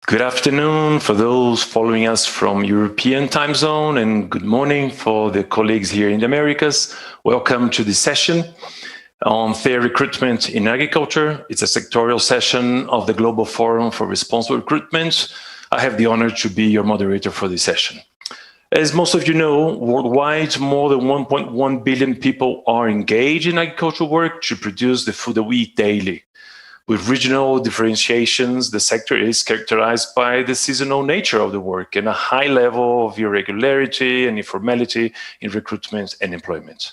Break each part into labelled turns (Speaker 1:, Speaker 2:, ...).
Speaker 1: Good afternoon for those following us from European time zone, and good morning for the colleagues here in the Americas. Welcome to this session on fair recruitment in agriculture. It's a sectorial session of the Global Forum for Responsible Recruitment. I have the honor to be your moderator for this session. As most of you know, worldwide, more than 1.1 billion people are engaged in agricultural work to produce the food that we eat daily. With regional differentiations, the sector is characterized by the seasonal nature of the work and a high level of irregularity and informality in recruitment and employment.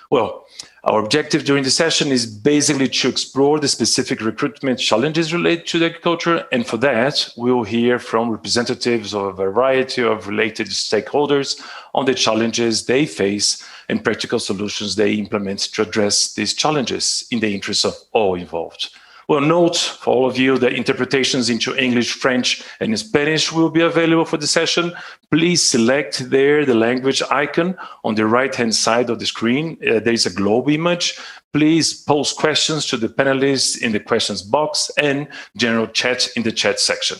Speaker 1: Well, our objective during the session is basically to explore the specific recruitment challenges related to agriculture, and for that, we'll hear from representatives of a variety of related stakeholders on the challenges they face and practical solutions they implement to address these challenges in the interests of all involved. Well, note for all of you that interpretations into English, French, and Spanish will be available for the session. Please select there the language icon on the right-hand side of the screen. There is a globe image. Please post questions to the panelists in the questions box and general chat in the chat section.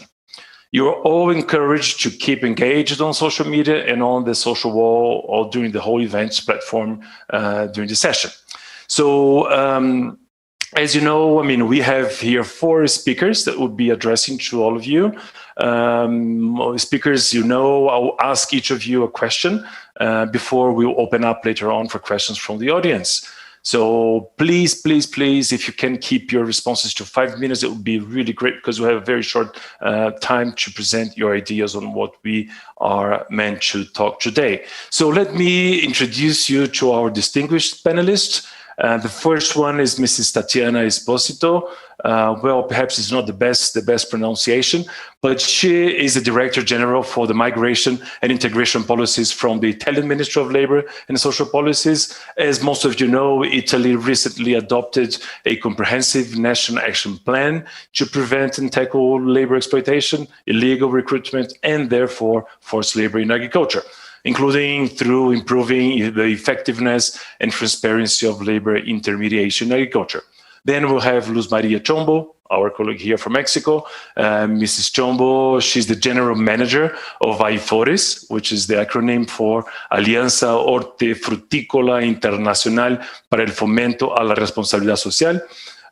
Speaker 1: You're all encouraged to keep engaged on social media and on the social wall or during the whole events platform during the session. So, as you know, we have here 4 speakers that will be addressing to all of you. Speakers, I'll ask each of you a question before we'll open up later on for questions from the audience. So please, if you can keep your responses to 5 minutes, it would be really great because we have a very short time to present your ideas on what we are meant to talk today. So let me introduce you to our distinguished panelists. The first one is Mrs. Tatiana Esposito. Well, perhaps it's not the best pronunciation, but she is the Director General for the Migration and Integration Policies from the Italian Ministry of Labor and Social Policies. As most of you know, Italy recently adopted a comprehensive national action plan to prevent and tackle labor exploitation, illegal recruitment, and therefore forced labor in agriculture, including through improving the effectiveness and transparency of labor intermediation in agriculture. Then we'll have Luz Maria Chombo, our colleague here from Mexico. Mrs. Chombo, she's the General Manager of IHRB, which is the acronym for Alianza Hortefrutícola Internacional para el Fomento a la Responsabilidad Social.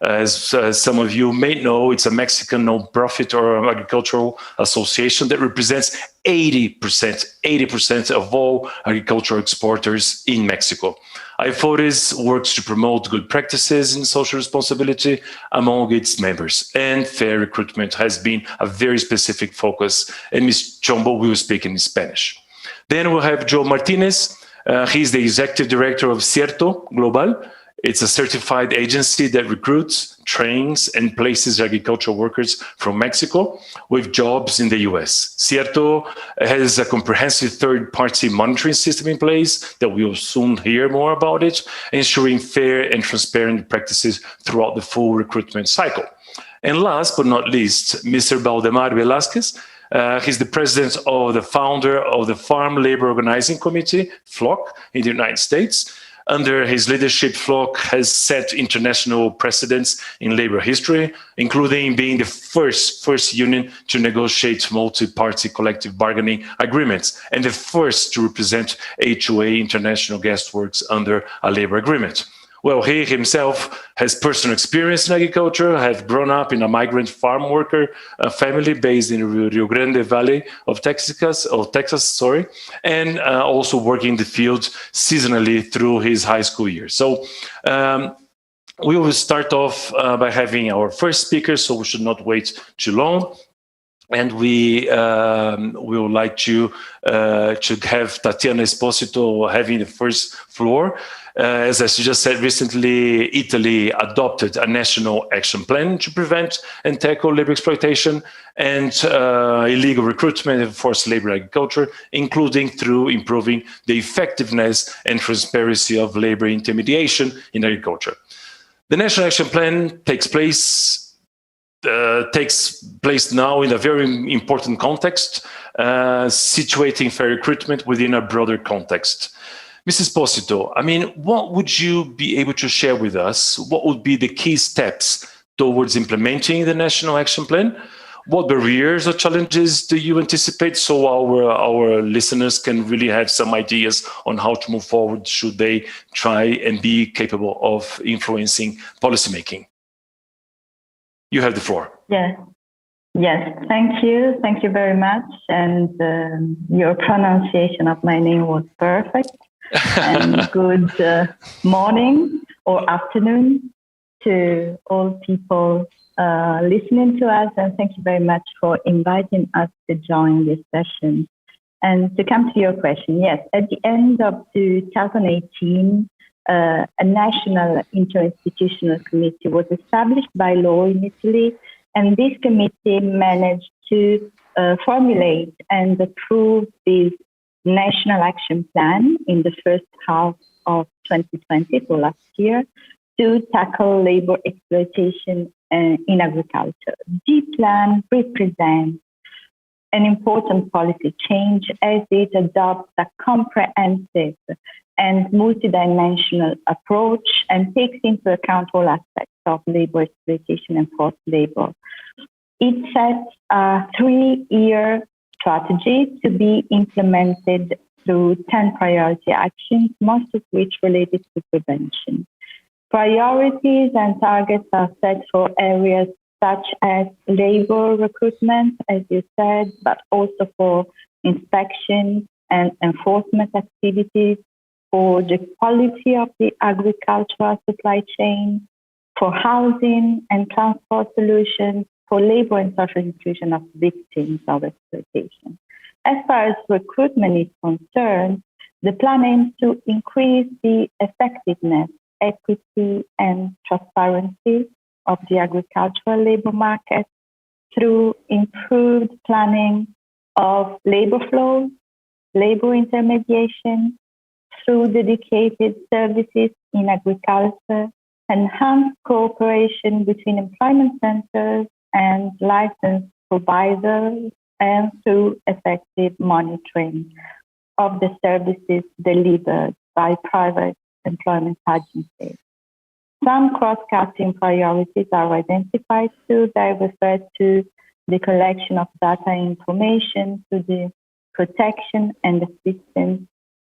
Speaker 1: As some of you may know, it's a Mexican non-profit or agricultural association that represents 80% of all agricultural exporters in Mexico. IHRB works to promote good practices in social responsibility among its members, and fair recruitment has been a very specific focus, and Ms. Chombo will speak in Spanish. Then we'll have Joe Martinez. He's the Executive Director of Cierto Global. It's a certified agency that recruits, trains, and places agricultural workers from Mexico with jobs in the US. Cierto has a comprehensive third-party monitoring system in place that we'll soon hear more about it, ensuring fair and transparent practices throughout the full recruitment cycle. And last but not least, Mr. Valdemar Velázquez. He's the president of the founder of the Farm Labor Organizing Committee, FLOC, in the United States. Under his leadership, FLOC has set international precedents in labor history, including being the first union to negotiate multi-party collective bargaining agreements and the first to represent HOA International Guest Works under a labor agreement. Well, he himself has personal experience in agriculture, has grown up in a migrant farm worker family based in Rio Grande Valley of Texas, and also working in the field seasonally through his high school years. So we will start off by having our first speaker, so we should not wait too long. And we would like to have Tatiana Esposito having the first floor. As I just said, recently, Italy adopted a national action plan to prevent and tackle labor exploitation and illegal recruitment and forced labor in agriculture, including through improving the effectiveness and transparency of labor intermediation in agriculture. The national action plan takes place now in a very important context, situating fair recruitment within a broader context. Mrs. Esposito, what would you be able to share with us? What would be the key steps towards implementing the National Action Plan? What barriers or challenges do you anticipate so our listeners can really have some ideas on how to move forward should they try and be capable of influencing policymaking? You have the floor.
Speaker 2: Yes, thank you. Thank you very much. And your pronunciation of my name was perfect. And good morning or afternoon to all people listening to us. And thank you very much for inviting us to join this session. And to come to your question, yes, at the end of 2018, a national interinstitutional committee was established by law in Italy. And this committee managed to formulate and approve this national action plan in the first half of 2020, so last year, to tackle labor exploitation in agriculture. The plan represents an important policy change as it adopts a comprehensive and multidimensional approach and takes into account all aspects of labor exploitation and forced labor. It sets a 3-year strategy to be implemented through 10 priority actions, most of which related to prevention. Priorities and targets are set for areas such as labor recruitment, as you said, but also for inspection and enforcement activities, for the quality of the agricultural supply chain, for housing and transport solutions, for labor and social inclusion of victims of exploitation. As far as recruitment is concerned, the plan aims to increase the effectiveness, equity, and transparency of the agricultural labor market through improved planning of labor flows, labor intermediation, through dedicated services in agriculture, enhanced cooperation between employment centers and licensed providers, and through effective monitoring of the services delivered by private employment agencies. Some cross-cutting priorities are identified too. They refer to the collection of data information, to the protection and assistance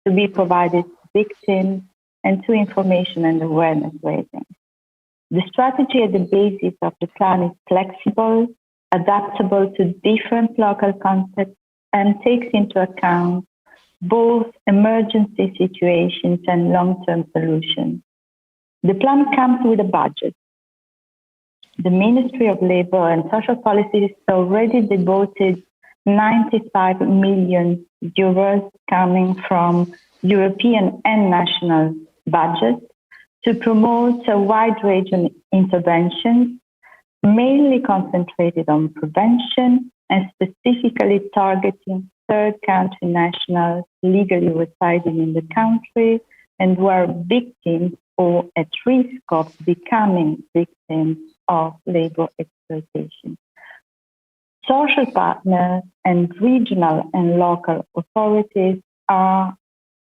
Speaker 2: to be provided to victims, and to information and awareness raising. The strategy at the basis of the plan is flexible, adaptable to different local contexts, and takes into account both emergency situations and long-term solutions. The plan comes with a budget. The Ministry of Labour and Social Policy has already devoted 95 million euros coming from European and national budgets to promote a wide range of interventions, mainly concentrated on prevention and specifically targeting third country nationals legally residing in the country and who are victims or at risk of becoming victims of labor exploitation. Social partners and regional and local authorities are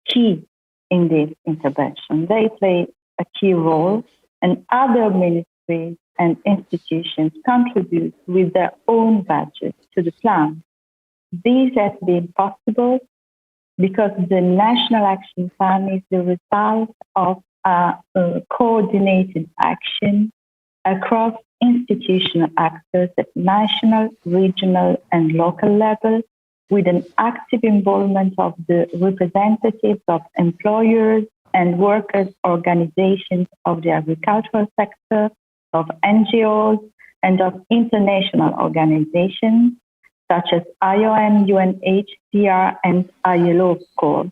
Speaker 2: key in this intervention. They play a key role, and other ministries and institutions contribute with their own budget to the plan. This has been possible because the National Action Plan is the result of a coordinated action across institutional actors at national, regional, and local level, with an active involvement of the representatives of employers and workers' organizations of the agricultural sector, of NGOs, and of international organizations such as IOM, UNHCR, and ILO, of course.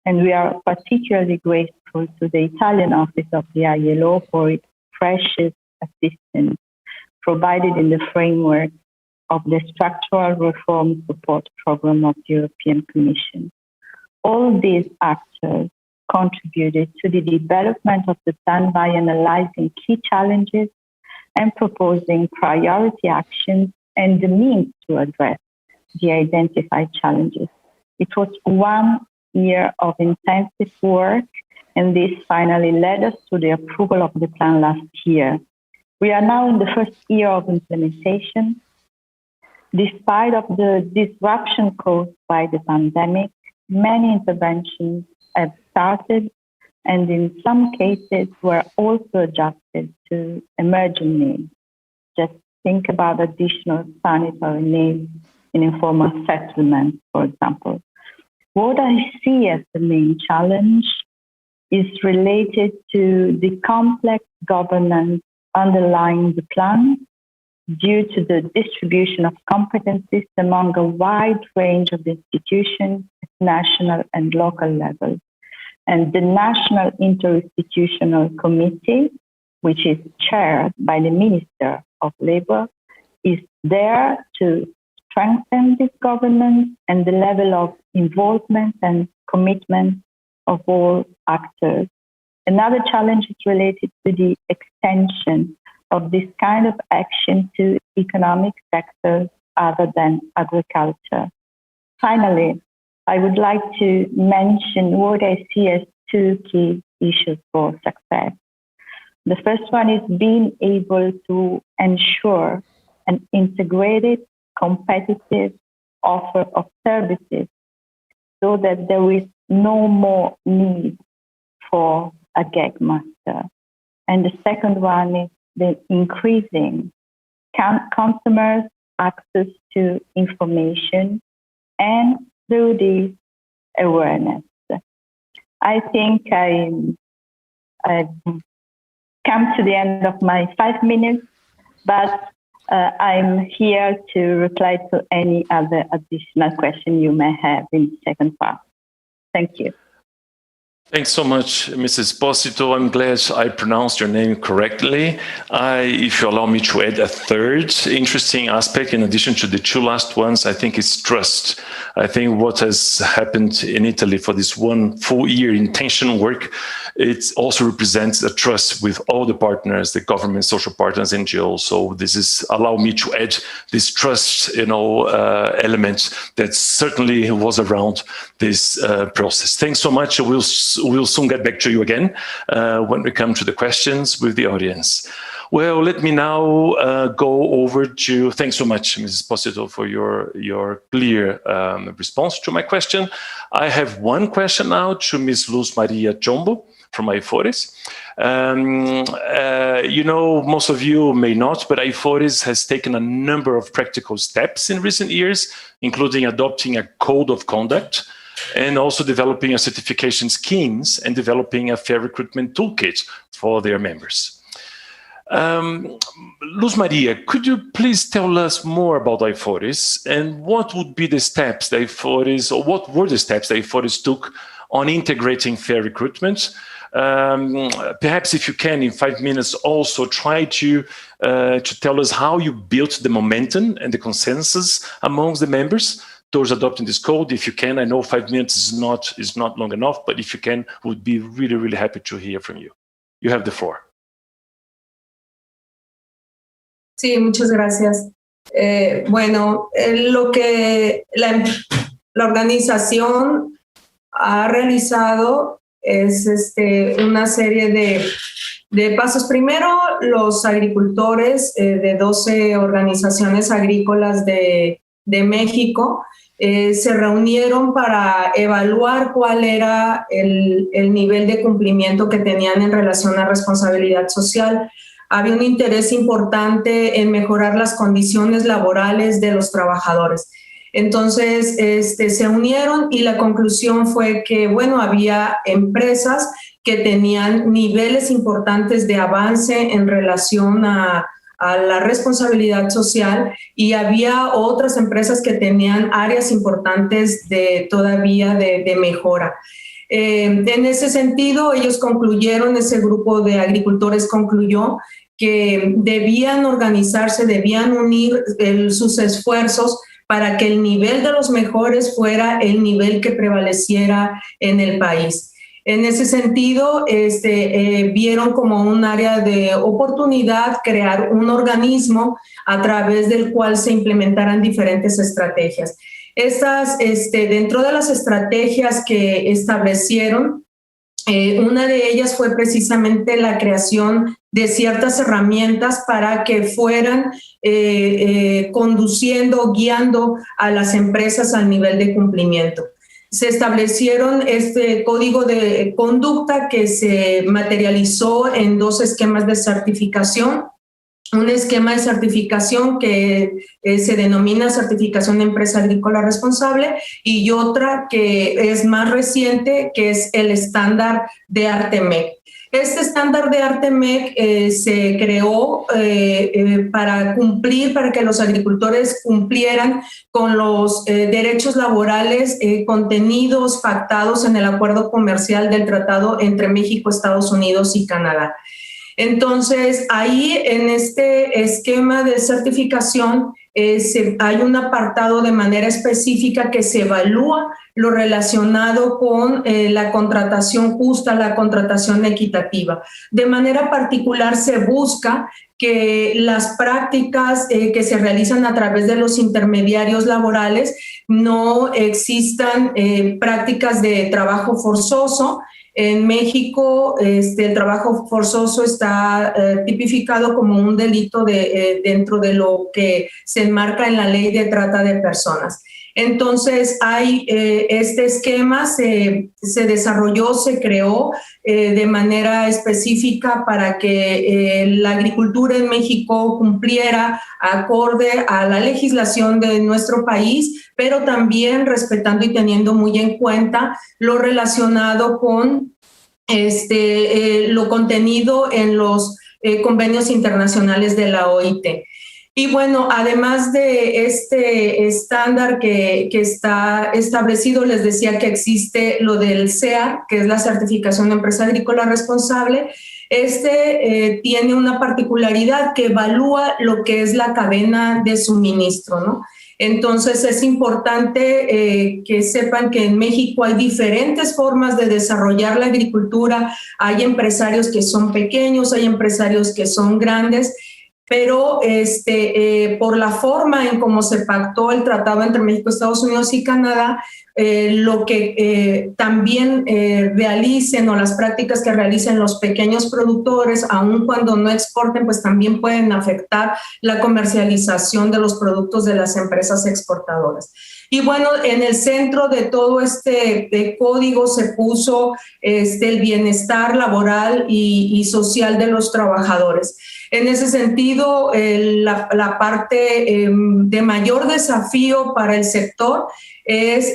Speaker 2: And we are particularly grateful to the Italian office of the ILO for its precious assistance provided in the framework of the Structural Reform Support Program of the European Commission. All these actors contributed to the development of the plan by analyzing key challenges and proposing priority actions and the means to address the identified challenges. It was 1 year of intensive work, and this finally led us to the approval of the plan last year. We are now in the first year of implementation, Despite of the disruption caused by the pandemic, many interventions have started and in some cases were also adjusted to emerging needs. Just think about additional sanitary needs in informal settlements, for example. What I see as the main challenge is related to the complex governance underlying the plan due to the distribution of competencies among a wide range of institutions at national and local levels. And the National Interinstitutional Committee, which is chaired by the Minister of Labor, is there to strengthen this governance and the level of involvement and commitment of all actors. Another challenge is related to the extension of this kind of action to economic sectors other than agriculture. Finally, I would like to mention what I see as two key issues for success. The first one is being able to ensure an integrated, competitive offer of services so that there is no more need for a gag master. And the second one is the increasing consumers' access to information and through this awareness. I think I've come to the end of my 5 minutes, but I'm here to reply to any other additional question you may have in the second part. Thank you.
Speaker 1: Thanks so much, Mrs. Posito. I'm glad I pronounced your name correctly. If you allow me to add a third interesting aspect, in addition to the two last ones, I think it's trust. I think what has happened in Italy for this 1 full year intentional work, it also represents a trust with all the partners, the government, social partners, NGOs. So this is allow me to add this trust, element that certainly was around this process. Thanks so much. We'll soon get back to you again when we come to the questions with the audience. Well, let me now go over to, thanks so much, Mrs. Posito, for your clear response to my question. I have one question now to Ms. Luz Maria Chombo from IFORES. Most of you may not, but IFORES has taken a number of practical steps in recent years, including adopting a code of conduct, and also developing a certification schemes and developing a fair recruitment toolkit for their members. Luz Maria, could you please tell us more about IFORES and what would be the steps that IFORES, or what were the steps that IFORES took on integrating fair recruitment? Perhaps if you can, in 5 minutes, also try to tell us how you built the momentum and the consensus amongst the members towards adopting this code. If you can, I know 5 minutes is not long enough, but if you can, would be really, really happy to hear from you. You have the floor.
Speaker 3: Sí, muchas gracias. Lo que la organización ha realizado es una serie de pasos. Primero, los agricultores de 12 organizaciones agrícolas de México se reunieron para evaluar cuál era el nivel de cumplimiento que tenían en relación a responsabilidad social. Había un interés importante en mejorar las condiciones laborales de los trabajadores. Entonces, se unieron y la conclusión fue que, había empresas que tenían niveles importantes de avance en relación a la responsabilidad social y había otras empresas que tenían áreas importantes todavía de mejora. En ese sentido, ellos concluyeron, ese grupo de agricultores concluyó que debían organizarse, debían unir sus esfuerzos para que el nivel de los mejores fuera el nivel que prevaleciera en el país. En ese sentido, vieron como un área de oportunidad crear un organismo a través del cual se implementaran diferentes estrategias. Dentro de las estrategias que establecieron, Una de ellas fue precisamente la creación de ciertas herramientas para que fueran conduciendo, guiando a las empresas al nivel de cumplimiento. Se establecieron este código de conducta que se materializó en 2 esquemas de certificación. Un esquema de certificación que se denomina certificación de empresa agrícola responsable y otra que es más reciente, que es el estándar de Artemec. Este estándar de Artemec se creó para que los agricultores cumplieran con los derechos laborales contenidos, pactados en el acuerdo comercial del tratado entre México, Estados Unidos y Canadá. Entonces, ahí en este esquema de certificación hay un apartado de manera específica que se evalúa lo relacionado con la contratación justa, la contratación equitativa. De manera particular se busca que las prácticas que se realizan a través de los intermediarios laborales no existan prácticas de trabajo forzoso. En México, el trabajo forzoso está tipificado como un delito dentro de lo que se enmarca en la ley de trata de personas. Entonces, este esquema se desarrolló, se creó de manera específica para que la agricultura en México cumpliera acorde a la legislación de nuestro país, pero también respetando y teniendo muy en cuenta lo relacionado con lo contenido en los convenios internacionales de la OIT. Y bueno, además de este estándar que está establecido, les decía que existe lo del CEA, que es la certificación de empresa agrícola responsable. Tiene una particularidad que evalúa lo que es la cadena de suministro, ¿no? Entonces es importante que sepan que en México hay diferentes formas de desarrollar la agricultura. Hay empresarios que son pequeños, hay empresarios que son grandes, pero por la forma en cómo se pactó el tratado entre México, Estados Unidos y Canadá, lo que también realicen o las prácticas que realicen los pequeños productores, aun cuando no exporten, pues también pueden afectar la comercialización de los productos de las empresas exportadoras. Y bueno, en el centro de todo este código se puso el bienestar laboral y social de los trabajadores. En ese sentido, la parte de mayor desafío para el sector es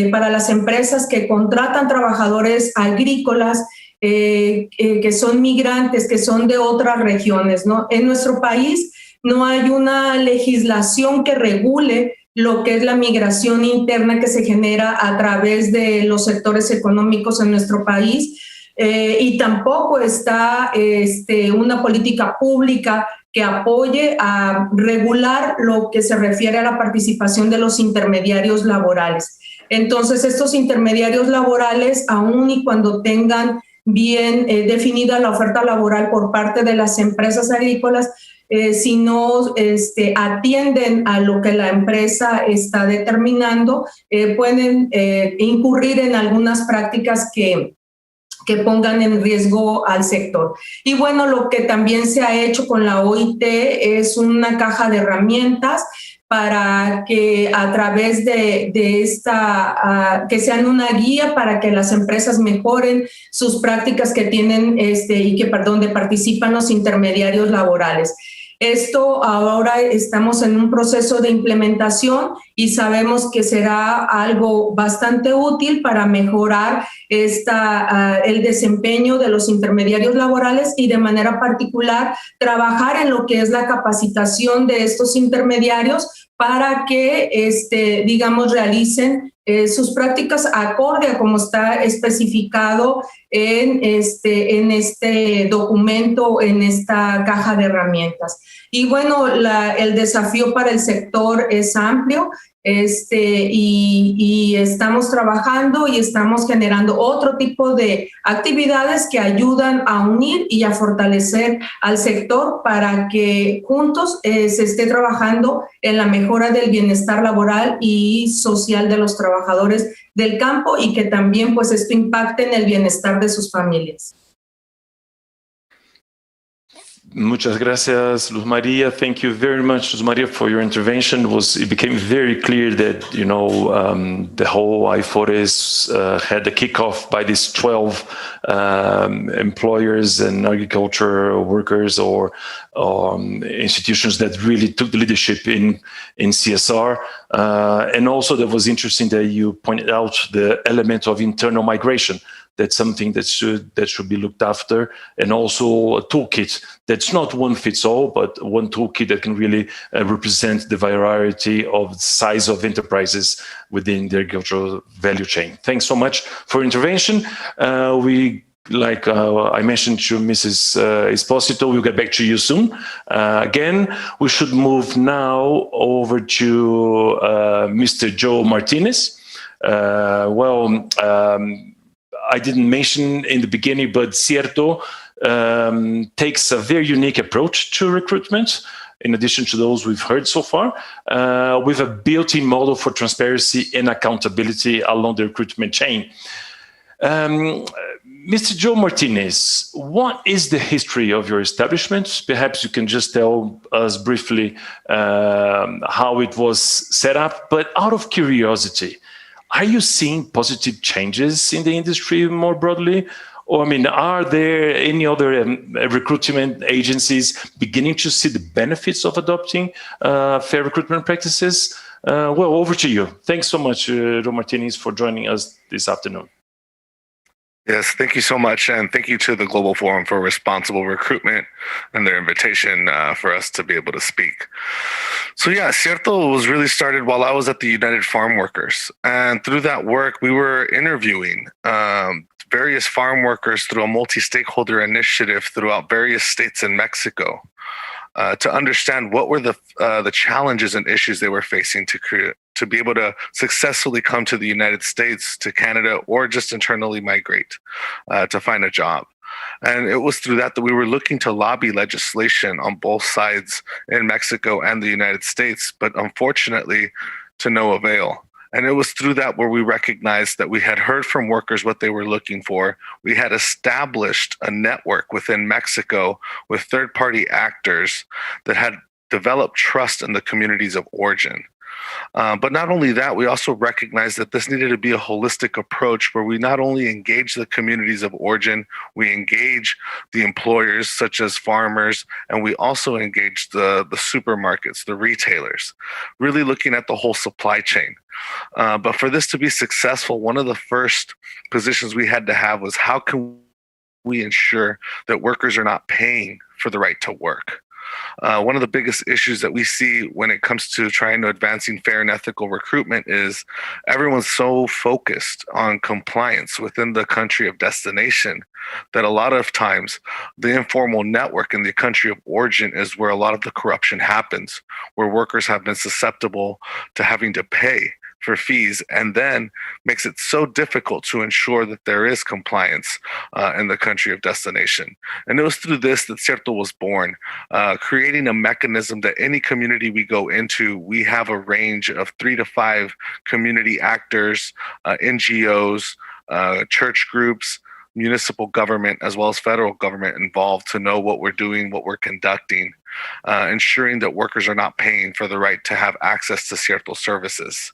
Speaker 3: para las empresas que contratan trabajadores agrícolas que son migrantes, que son de otras regiones, ¿no? En nuestro país no hay una legislación que regule lo que es la migración interna que se genera a través de los sectores económicos en nuestro país. Y tampoco está una política pública que apoye a regular lo que se refiere a la participación de los intermediarios laborales. Entonces, estos intermediarios laborales, aun y cuando tengan bien definida la oferta laboral por parte de las empresas agrícolas, si no atienden a lo que la empresa está determinando, pueden incurrir en algunas prácticas que pongan en riesgo al sector. Y bueno, lo que también se ha hecho con la OIT es una caja de herramientas para que a través de que sean una guía para que las empresas mejoren sus prácticas que tienen donde participan los intermediarios laborales. Esto ahora estamos en un proceso de implementación y sabemos que será algo bastante útil para mejorar el desempeño de los intermediarios laborales y de manera particular trabajar en lo que es la capacitación de estos intermediarios para que, realicen sus prácticas acorde a como está especificado en este documento, en esta caja de herramientas. Y bueno, el desafío para el sector es amplio. y estamos trabajando y estamos generando otro tipo de actividades que ayudan a unir y a fortalecer al sector para que juntos se esté trabajando en la mejora del bienestar laboral y social de los trabajadores del campo y que también pues esto impacte en el bienestar de sus familias.
Speaker 1: Muchas gracias, Luz Maria. Thank you very much, Luz Maria, for your intervention. It became very clear that, the whole IFORES had the kickoff by these 12 employers and agriculture workers or institutions that really took the leadership in CSR. And also that was interesting that you pointed out the element of internal migration. That's something that should be looked after, and also a toolkit that's not one fits all, but one toolkit that can really represent the variety of size of enterprises within the agricultural value chain. Thanks so much for intervention. Like I mentioned to Mrs. Esposito, we'll get back to you soon. Again, we should move now over to Mr. Joe Martinez. I didn't mention in the beginning, but Cierto takes a very unique approach to recruitment, in addition to those we've heard so far, with a built-in model for transparency and accountability along the recruitment chain. Mr. Joe Martinez, what is the history of your establishment? Perhaps you can just tell us briefly how it was set up, but out of curiosity, are you seeing positive changes in the industry more broadly? Or, are there any other recruitment agencies beginning to see the benefits of adopting fair recruitment practices? Over to you. Thanks so much, Joe Martinez, for joining us this afternoon.
Speaker 4: Yes, thank you so much. And thank you to the Global Forum for Responsible Recruitment and their invitation for us to be able to speak. So yeah, Cierto was really started while I was at the United Farm Workers. And through that work, we were interviewing various farm workers through a multi-stakeholder initiative throughout various states in Mexico to understand what were the challenges and issues they were facing to be able to successfully come to the United States, to Canada, or just internally migrate to find a job. And it was through that we were looking to lobby legislation on both sides in Mexico and the United States, but unfortunately to no avail. And it was through that where we recognized that we had heard from workers what they were looking for. We had established a network within Mexico with third-party actors that had developed trust in the communities of origin. But not only that, we also recognized that this needed to be a holistic approach where we not only engage the communities of origin, we engage the employers such as farmers, and we also engage the supermarkets, the retailers, really looking at the whole supply chain. But for this to be successful, one of the first positions we had to have was how can we ensure that workers are not paying for the right to work? One of the biggest issues that we see when it comes to trying to advancing fair and ethical recruitment is everyone's so focused on compliance within the country of destination that a lot of times the informal network in the country of origin is where a lot of the corruption happens, where workers have been susceptible to having to pay for fees, and then makes it so difficult to ensure that there is compliance in the country of destination. And it was through this that Cierto was born, creating a mechanism that any community we go into, we have a range of 3 to 5 community actors, NGOs, church groups, municipal government, as well as federal government involved to know what we're doing, what we're conducting, ensuring that workers are not paying for the right to have access to Cierto services.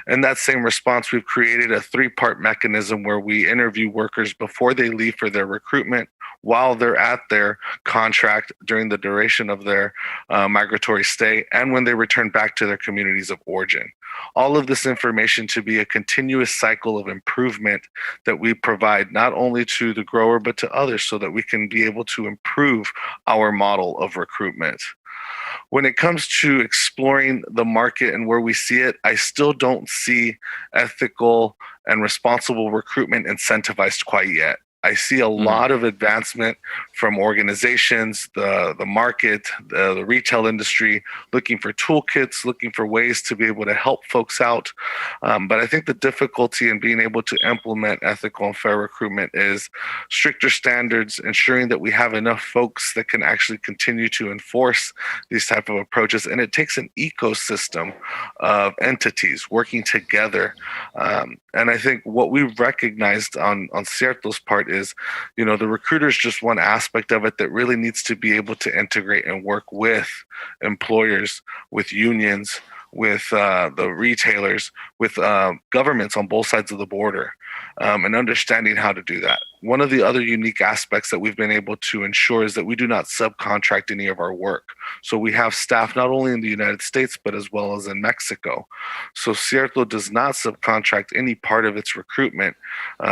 Speaker 4: In that same response, we've created a 3-part mechanism where we interview workers before they leave for their recruitment, while they're at their contract during the duration of their migratory stay, and when they return back to their communities of origin. All of this information to be a continuous cycle of improvement that we provide not only to the grower, but to others so that we can be able to improve our model of recruitment. When it comes to exploring the market and where we see it, I still don't see ethical and responsible recruitment incentivized quite yet. I see a lot of advancement from organizations, the market, the retail industry, looking for toolkits, looking for ways to be able to help folks out. But I think the difficulty in being able to implement ethical and fair recruitment is stricter standards, ensuring that we have enough folks that can actually continue to enforce these type of approaches. And it takes an ecosystem of entities working together. And I think what we've recognized on Cierto's part is, the recruiter is just one aspect of it that really needs to be able to integrate and work with employers, with unions, with the retailers, with governments on both sides of the border, and understanding how to do that. One of the other unique aspects that we've been able to ensure is that we do not subcontract any of our work. So we have staff not only in the United States, but as well as in Mexico. So Cierto does not subcontract any part of its recruitment,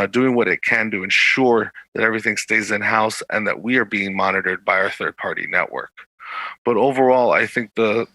Speaker 4: doing what it can to ensure that everything stays in-house and that we are being monitored by our third-party network. But overall, I think the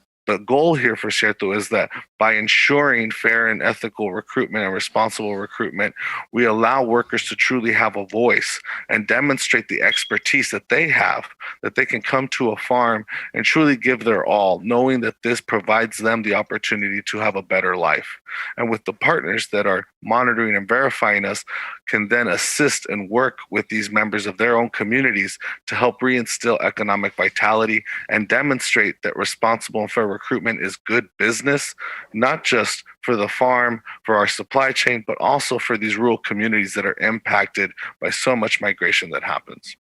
Speaker 4: goal here for Cierto is that by ensuring fair and ethical recruitment and responsible recruitment, we allow workers to truly have a voice and demonstrate the expertise that they have, that they can come to a farm and truly give their all, knowing that this provides them the opportunity to have a better life. And with the partners that are monitoring and verifying us, can then assist and work with these members of their own communities to help reinstill economic vitality and demonstrate that responsible and fair recruitment is good business, not just for the farm, for our supply chain, but also for these rural communities that are impacted by so much migration that happens.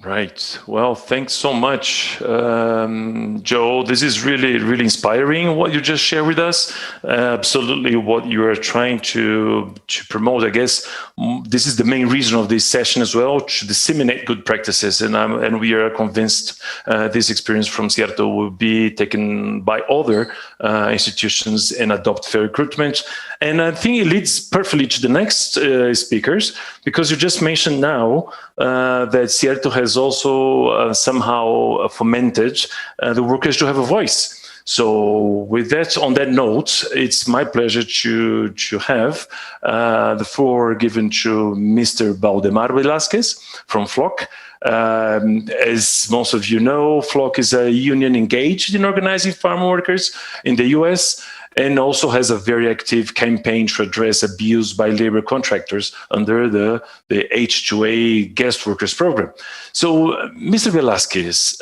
Speaker 1: Right. Well, thanks so much, Joe. This is really, really inspiring what you just shared with us. Absolutely what you are trying to promote. I guess this is the main reason of this session as well, to disseminate good practices. And we are convinced this experience from Cierto will be taken by other institutions and adopt fair recruitment. And I think it leads perfectly to the next speakers, because you just mentioned now that Cierto has also somehow fomented the workers to have a voice. So with that, on that note, it's my pleasure to have the floor given to Mr. Valdemar Velasquez from FLOC. As most of you know, FLOC is a union engaged in organizing farm workers in the US, and also has a very active campaign to address abuse by labor contractors under the H-2A guest workers program. So, Mr. Velasquez,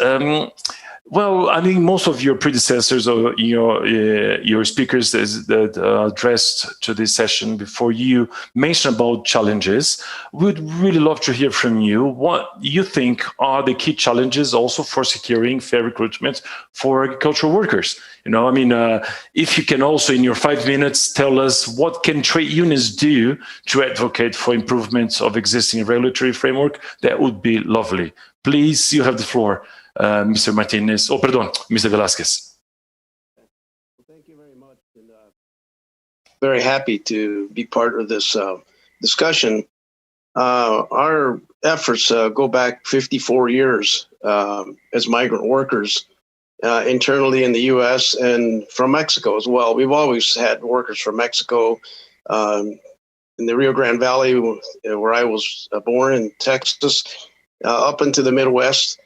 Speaker 1: well, I mean, most of your predecessors or your speakers that addressed to this session before you mentioned about challenges. We'd really love to hear from you what you think are the key challenges also for securing fair recruitment for agricultural workers. If you can also in your 5 minutes tell us what can trade unions do to advocate for improvements of existing regulatory framework, that would be lovely. Please, you have the floor. Mr. Martinez, Mr. Velasquez.
Speaker 5: Thank you very much. And, very happy to be part of this discussion. Our efforts go back 54 years as migrant workers internally in the U.S. and from Mexico as well. We've always had workers from Mexico in the Rio Grande Valley, where I was born in Texas, up into the Midwest.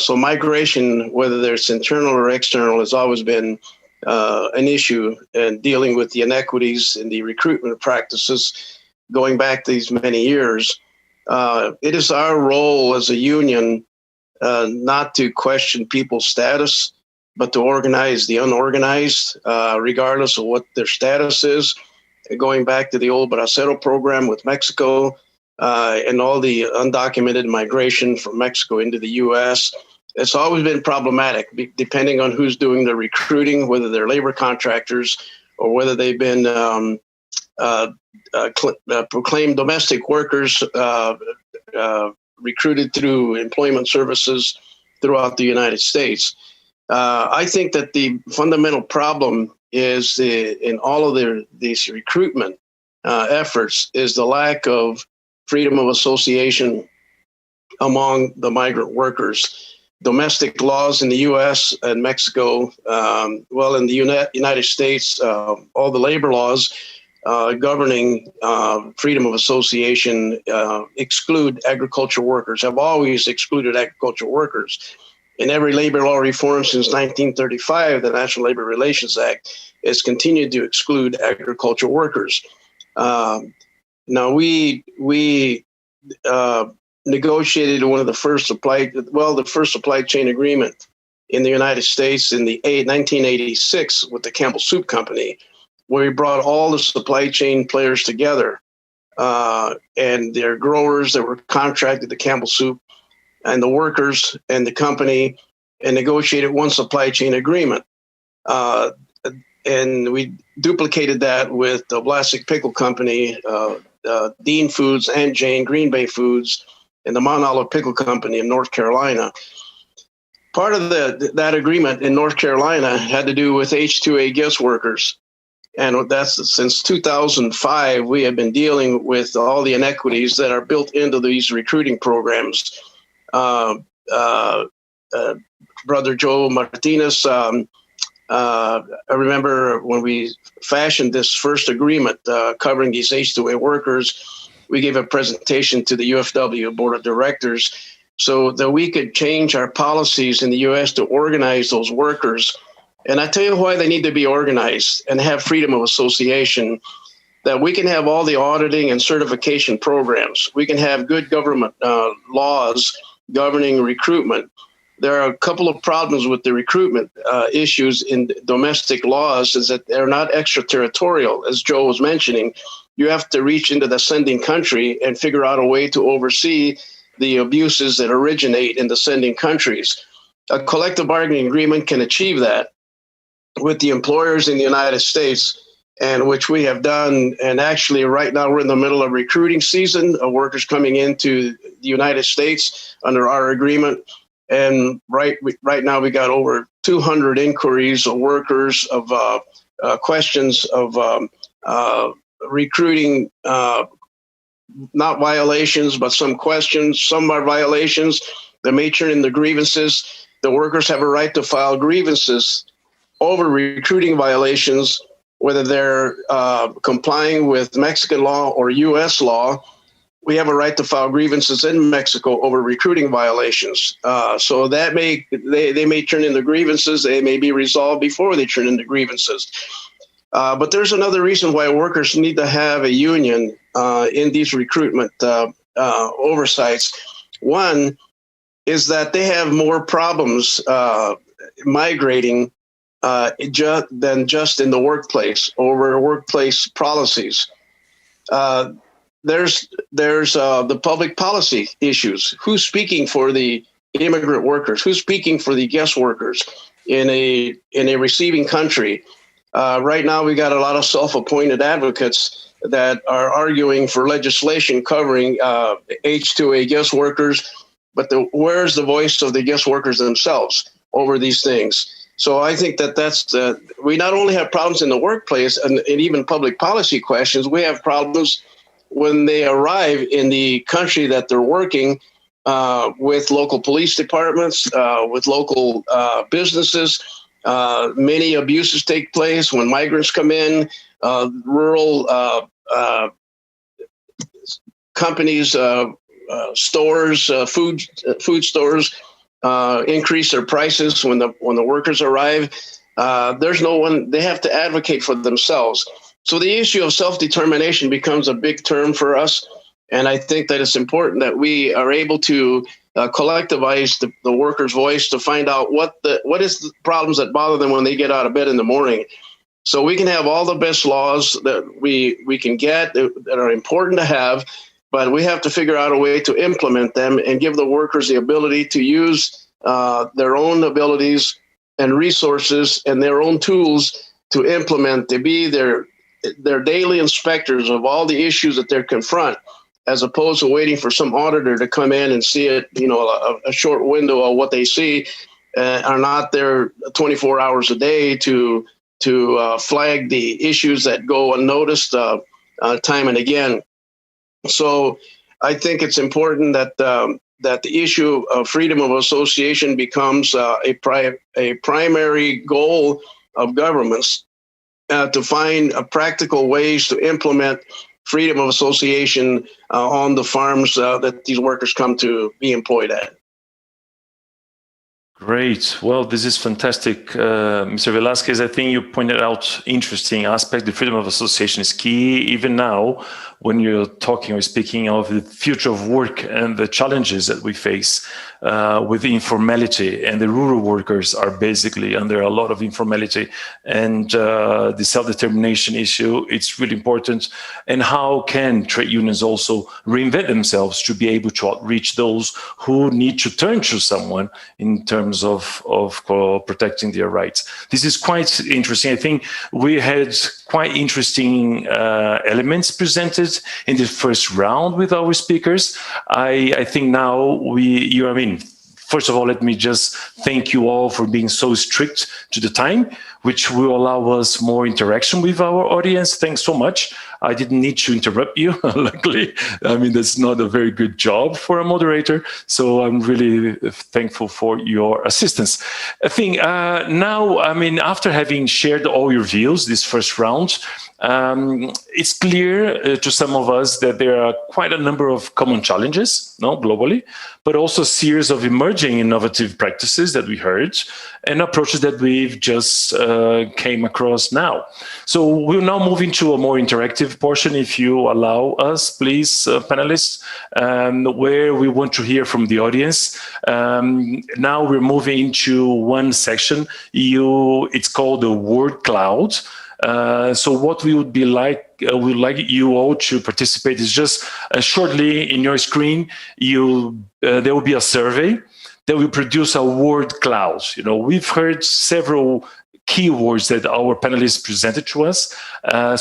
Speaker 5: So migration, whether it's internal or external, has always been an issue, and dealing with the inequities in the recruitment practices going back these many years. It is our role as a union not to question people's status, but to organize the unorganized, regardless of what their status is. Going back to the old Bracero program with Mexico, and all the undocumented migration from Mexico into the U.S., it's always been problematic, depending on who's doing the recruiting, whether they're labor contractors or whether they've been proclaimed domestic workers recruited through employment services throughout the United States. I think that the fundamental problem is in all of these recruitment efforts is the lack of freedom of association among the migrant workers. Domestic laws in the U.S. and Mexico, in the United States, all the labor laws governing freedom of association exclude agricultural workers, have always excluded agricultural workers. In every labor law reform since 1935, the National Labor Relations Act has continued to exclude agricultural workers. Now, we negotiated one of the first supply chain agreement in the United States in the 1986 with the Campbell Soup Company, where we brought all the supply chain players together and their growers that were contracted to Campbell Soup and the workers and the company, and negotiated one supply chain agreement. And we duplicated that with the Vlasic Pickle Company, Dean Foods, and Jane Green Bay Foods, and the Mount Olive Pickle Company in North Carolina. Part of that agreement in North Carolina had to do with H-2A guest workers. And that's since 2005, we have been dealing with all the inequities that are built into these recruiting programs. Brother Joe Martinez, I remember when we fashioned this first agreement covering these H-2A workers, we gave a presentation to the UFW Board of Directors so that we could change our policies in the U.S. to organize those workers. And I tell you why they need to be organized and have freedom of association, that we can have all the auditing and certification programs. We can have good government laws governing recruitment. There are a couple of problems with the recruitment issues in domestic laws is that they're not extraterritorial, as Joe was mentioning. You have to reach into the sending country and figure out a way to oversee the abuses that originate in the sending countries. A collective bargaining agreement can achieve that with the employers in the United States, and which we have done. And actually, right now, we're in the middle of recruiting season of workers coming into the United States under our agreement. And right now, we got over 200 inquiries of workers of questions of recruiting, not violations, but some questions. Some are violations that may turn into grievances. The workers have a right to file grievances over recruiting violations, whether they're complying with Mexican law or U.S. law. We have a right to file grievances in Mexico over recruiting violations. So that they may turn into grievances. They may be resolved before they turn into grievances. But there's another reason why workers need to have a union in these recruitment oversights. One is that they have more problems migrating than just in the workplace over workplace policies. There's the public policy issues. Who's speaking for the immigrant workers? Who's speaking for the guest workers in a receiving country? Right now, we got a lot of self-appointed advocates that are arguing for legislation covering H-2A guest workers, but where's the voice of the guest workers themselves over these things? So I think we not only have problems in the workplace and even public policy questions, we have problems when they arrive in the country that they're working with local police departments, with local businesses. Many abuses take place when migrants come in. Rural companies, stores, food stores increase their prices when the workers arrive. There's no one. They have to advocate for themselves. So the issue of self-determination becomes a big term for us. And I think that it's important that we are able to collectivize the workers' voice to find out what is the problems that bother them when they get out of bed in the morning. So we can have all the best laws that we can get that are important to have, but we have to figure out a way to implement them and give the workers the ability to use their own abilities and resources and their own tools to implement, to be their daily inspectors of all the issues that they confront, as opposed to waiting for some auditor to come in and see it, a short window of what they see, are not there 24 hours a day to flag the issues that go unnoticed time and again. So I think it's important that the issue of freedom of association becomes a primary goal of governments. to find practical ways to implement freedom of association on the farms that these workers come to be employed at.
Speaker 1: Great. Well, this is fantastic, Mr. Velasquez. I think you pointed out interesting aspect. The freedom of association is key. Even now, when you're talking or speaking of the future of work and the challenges that we face with the informality, and the rural workers are basically under a lot of informality, and the self-determination issue, it's really important. And how can trade unions also reinvent themselves to be able to outreach those who need to turn to someone in terms of protecting their rights? This is quite interesting. I think we had quite interesting elements presented in the first round with our speakers. I think now first of all, let me just thank you all for being so strict to the time, which will allow us more interaction with our audience. Thanks so much. I didn't need to interrupt you, luckily. I mean, that's not a very good job for a moderator. So I'm really thankful for your assistance. I think now, after having shared all your views this first round, it's clear to some of us that there are quite a number of common challenges, globally, but also a series of emerging innovative practices that we heard and approaches that we've just came across now. So we'll now move into a more interactive portion, if you allow us, please, panelists, where we want to hear from the audience. Now we're moving into one section. It's called the word cloud. So what we would like you all to participate is just shortly in your screen, there will be a survey that will produce a word cloud. We've heard several keywords that our panelists presented to us.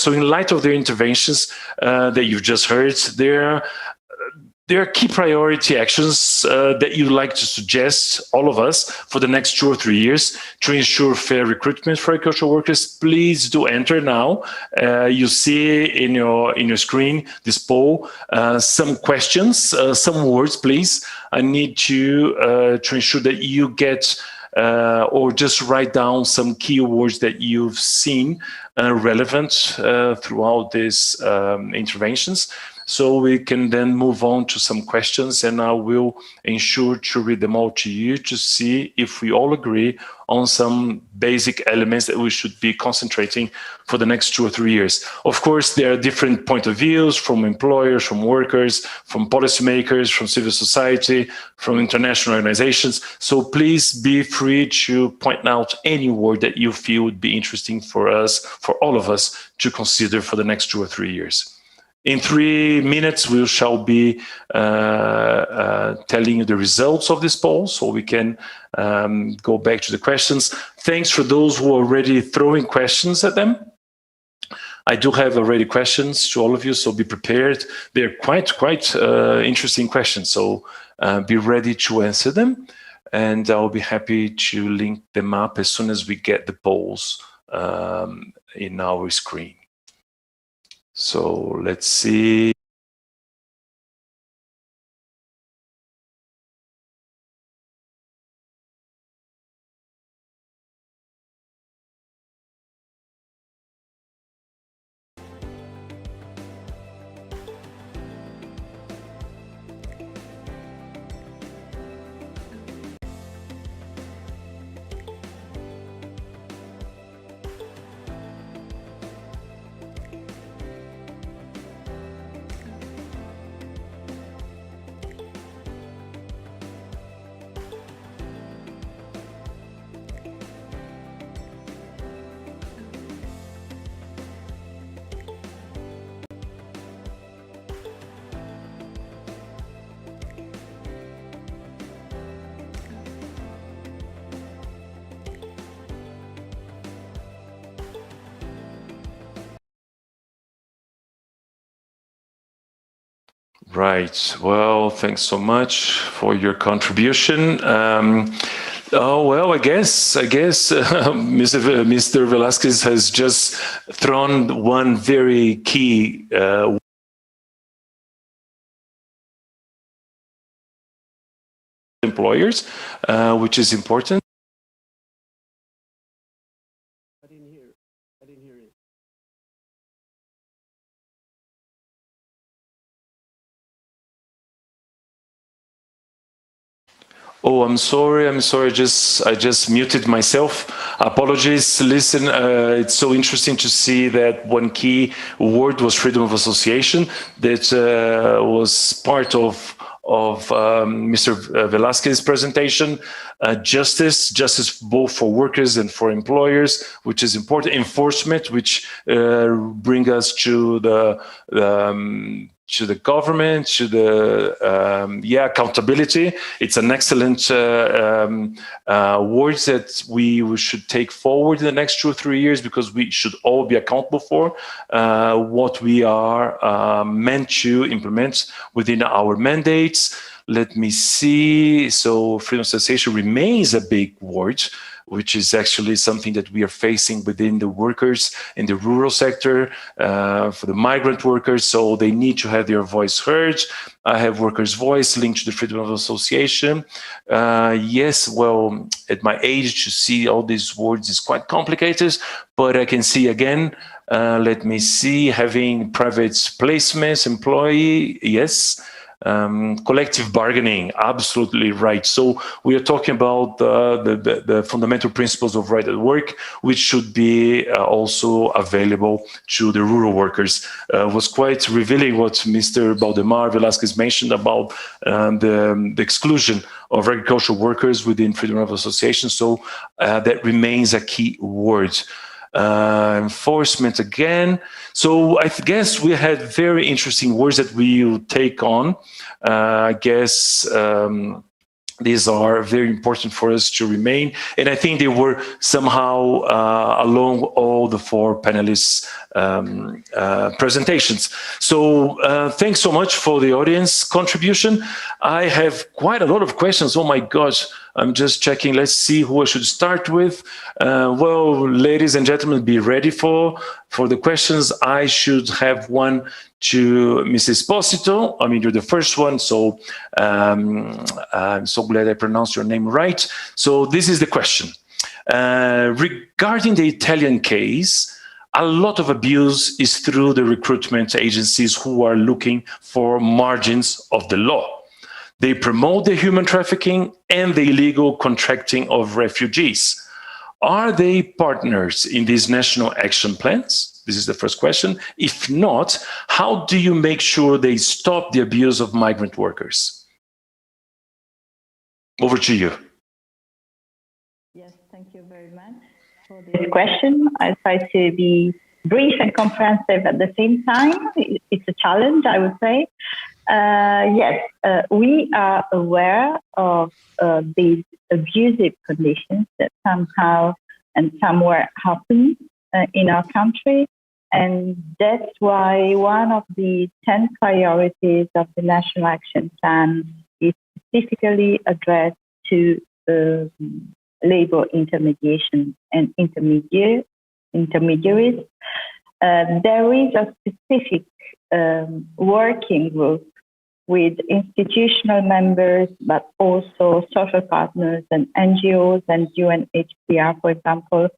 Speaker 1: So in light of their interventions that you've just heard, there are key priority actions that you'd like to suggest, all of us, for the next 2 or 3 years to ensure fair recruitment for agricultural workers. Please do enter now. You see in your screen this poll, some questions, some words, please. I need to ensure that you get or just write down some keywords that you've seen relevant throughout these interventions. So we can then move on to some questions, and I will ensure to read them all to you to see if we all agree on some basic elements that we should be concentrating for the next 2 or 3 years. Of course, there are different point of views from employers, from workers, from policymakers, from civil society, from international organizations. So please be free to point out any word that you feel would be interesting for us, for all of us, to consider for the next 2 or 3 years. In 3 minutes, we shall be telling you the results of this poll, so we can go back to the questions. Thanks for those who are already throwing questions at them. I do have already questions to all of you, so be prepared. They're quite interesting questions, so be ready to answer them. And I'll be happy to link them up as soon as we get the polls in our screen. So let's see. Right. Well, thanks so much for your contribution. I guess Mr. Velasquez has just thrown one very key employers, which is important. Oh, I'm sorry. I just muted myself. Apologies. Listen, it's so interesting to see that one key word was freedom of association. That was part of Mr. Velasquez's presentation. Justice both for workers and for employers, which is important. Enforcement, which bring us to the government, to the accountability. It's an excellent words that we should take forward in the next 2 or 3 years, because we should all be accountable for what we are meant to implement within our mandates. Let me see. So freedom of association remains a big word, which is actually something that we are facing within the workers in the rural sector, for the migrant workers. So they need to have their voice heard. I have workers' voice linked to the freedom of association. Yes, well, at my age, to see all these words is quite complicated, but I can see again. Let me see, having private placements, employee, yes. Collective bargaining, absolutely right. So we are talking about the fundamental principles of right at work, which should be also available to the rural workers. Was quite revealing what Mr. Baldemar Velasquez mentioned about the exclusion of agricultural workers within freedom of association. So that remains a key word. Enforcement again. So I guess we had very interesting words that we will take on. I guess these are very important for us to remain. And I think they were somehow along all the 4 panelists' presentations. So thanks so much for the audience contribution. I have quite a lot of questions. Oh my gosh. I'm just checking. Let's see who I should start with. Well, ladies and gentlemen, be ready for the questions. I should have one to Mrs. Posito. I mean, you're the first one, so I'm so glad I pronounced your name right. So this is the question. Regarding the Italian case, a lot of abuse is through the recruitment agencies who are looking for margins of the law. They promote the human trafficking and the illegal contracting of refugees. Are they partners in these national action plans? This is the first question. If not, how do you make sure they stop the abuse of migrant workers? Over to you.
Speaker 2: Yes, thank you very much for this question. I'll try to be brief and comprehensive at the same time. It's a challenge, I would say. Yes, we are aware of these abusive conditions that somehow and somewhere happen in our country. And that's why one of the 10 priorities of the National Action Plan is specifically addressed to labor intermediation and intermediaries. There is a specific working group with institutional members, but also social partners and NGOs and UNHCR, for example,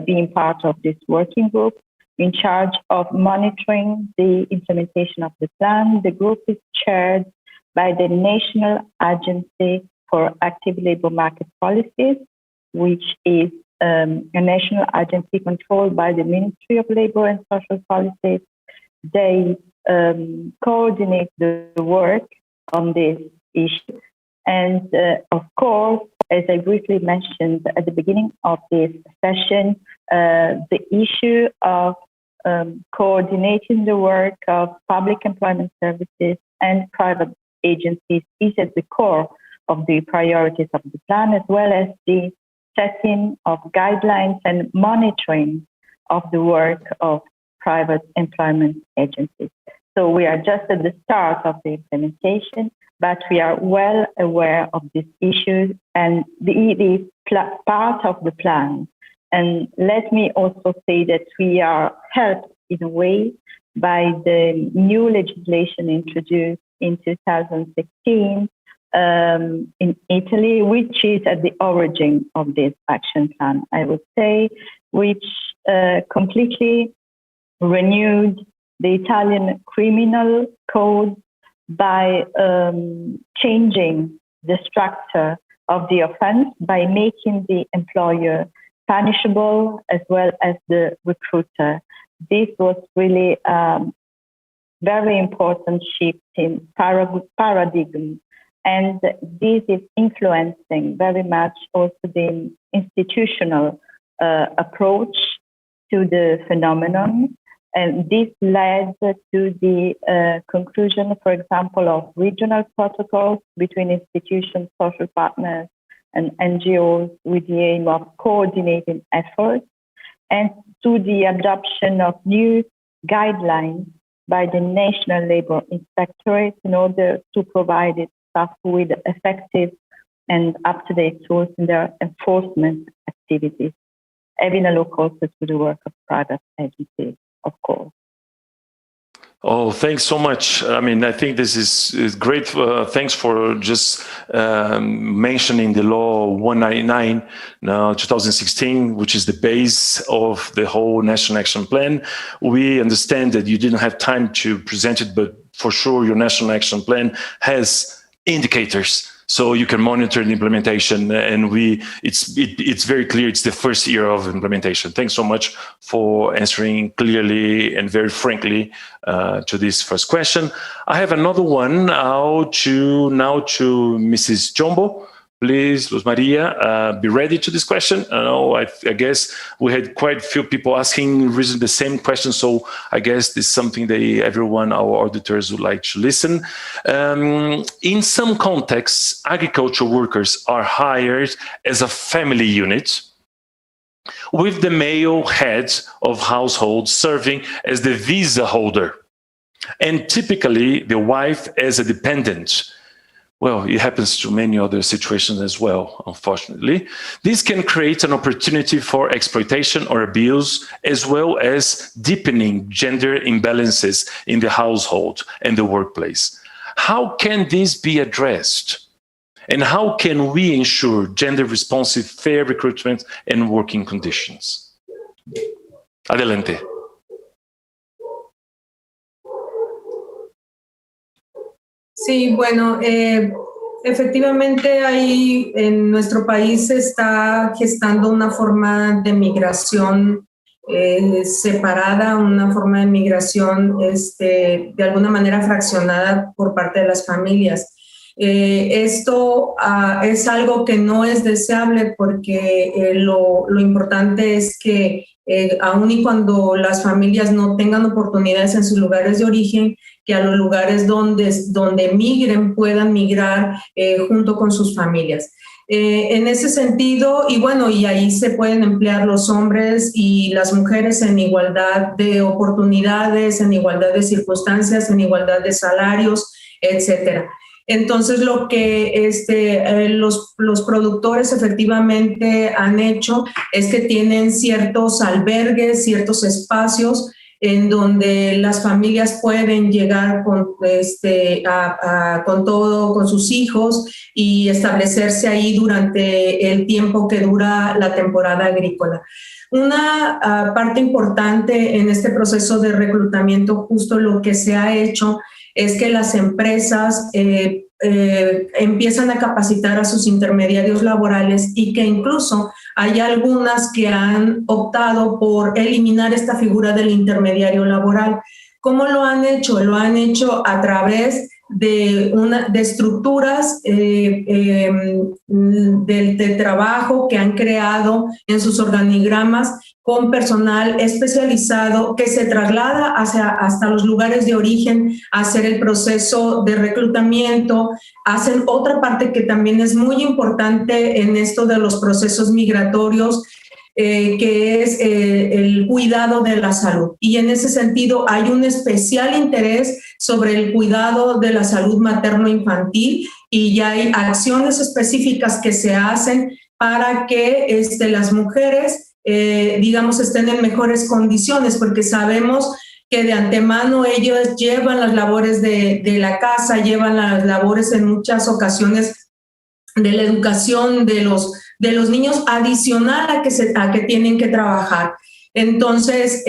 Speaker 2: being part of this working group in charge of monitoring the implementation of the plan. The group is chaired by the National Agency for Active Labor Market Policies, which is a national agency controlled by the Ministry of Labor and Social Policies. They coordinate the work on this issue. And of course, as I briefly mentioned at the beginning of this session, the issue of coordinating the work of public employment services and private agencies is at the core of the priorities of the plan, as well as the setting of guidelines and monitoring of the work of private employment agencies. So we are just at the start of the implementation, but we are well aware of these issues and it is part of the plan. And let me also say that we are helped in a way by the new legislation introduced in 2016 in Italy, which is at the origin of this action plan, I would say, which completely renewed the Italian criminal code by changing the structure of the offense by making the employer punishable as well as the recruiter. This was really very important shift in paradigm. And this is influencing very much also the institutional approach to the phenomenon. And this led to the conclusion, for example, of regional protocols between institutions, social partners, and NGOs with the aim of coordinating efforts, and to the adoption of new guidelines by the National Labor Inspectorate in order to provide its staff with effective and up-to-date tools in their enforcement activities, having a look also to the work of private agencies, of course.
Speaker 1: Oh, thanks so much. I mean, I think this is great. Thanks for just mentioning the law 199, now 2016, which is the base of the whole National Action Plan. We understand that you didn't have time to present it, but for sure your National Action Plan has indicators so you can monitor the implementation, and it's very clear it's the first year of implementation. Thanks so much for answering clearly and very frankly to this first question. I have another one now to Mrs. Jumbo. Please, Luz Maria, be ready to this question. I guess we had quite a few people asking the same question, so I guess this is something that everyone, our auditors, would like to listen. In some contexts, agricultural workers are hired as a family unit, with the male head of household serving as the visa holder, and typically the wife as a dependent. Well, it happens to many other situations as well, unfortunately. This can create an opportunity for exploitation or abuse, as well as deepening gender imbalances in the household and the workplace. How can this be addressed? And how can we ensure gender-responsive, fair recruitment and working conditions? Adelante.
Speaker 3: Sí, bueno, efectivamente ahí en nuestro país se está gestando una forma de migración separada, una forma de migración de alguna manera fraccionada por parte de las familias. Esto es algo que no es deseable porque lo importante es que aun y cuando las familias no tengan oportunidades en sus lugares de origen, que a los lugares donde migren puedan migrar junto con sus familias. En ese sentido, y bueno, y ahí se pueden emplear los hombres y las mujeres en igualdad de oportunidades, en igualdad de circunstancias, en igualdad de salarios, etcétera. Entonces, lo que los productores efectivamente han hecho es que tienen ciertos albergues, ciertos espacios en donde las familias pueden llegar con todo, con sus hijos y establecerse ahí durante el tiempo que dura la temporada agrícola. Una parte importante en este proceso de reclutamiento, justo lo que se ha hecho es que las empresas empiezan a capacitar a sus intermediarios laborales y que incluso hay algunas que han optado por eliminar esta figura del intermediario laboral. ¿Cómo lo han hecho? Lo han hecho a través de estructuras de trabajo que han creado en sus organigramas con personal especializado que se traslada hasta los lugares de origen a hacer el proceso de reclutamiento. Hacen otra parte que también es muy importante en esto de los procesos migratorios, que es el cuidado de la salud. Y en ese sentido hay un especial interés sobre el cuidado de la salud materno-infantil y ya hay acciones específicas que se hacen para que las mujeres digamos, estén en mejores condiciones, porque sabemos que de antemano ellos llevan las labores de la casa, llevan las labores en muchas ocasiones de la educación de los niños, adicional a que tienen que trabajar. Entonces,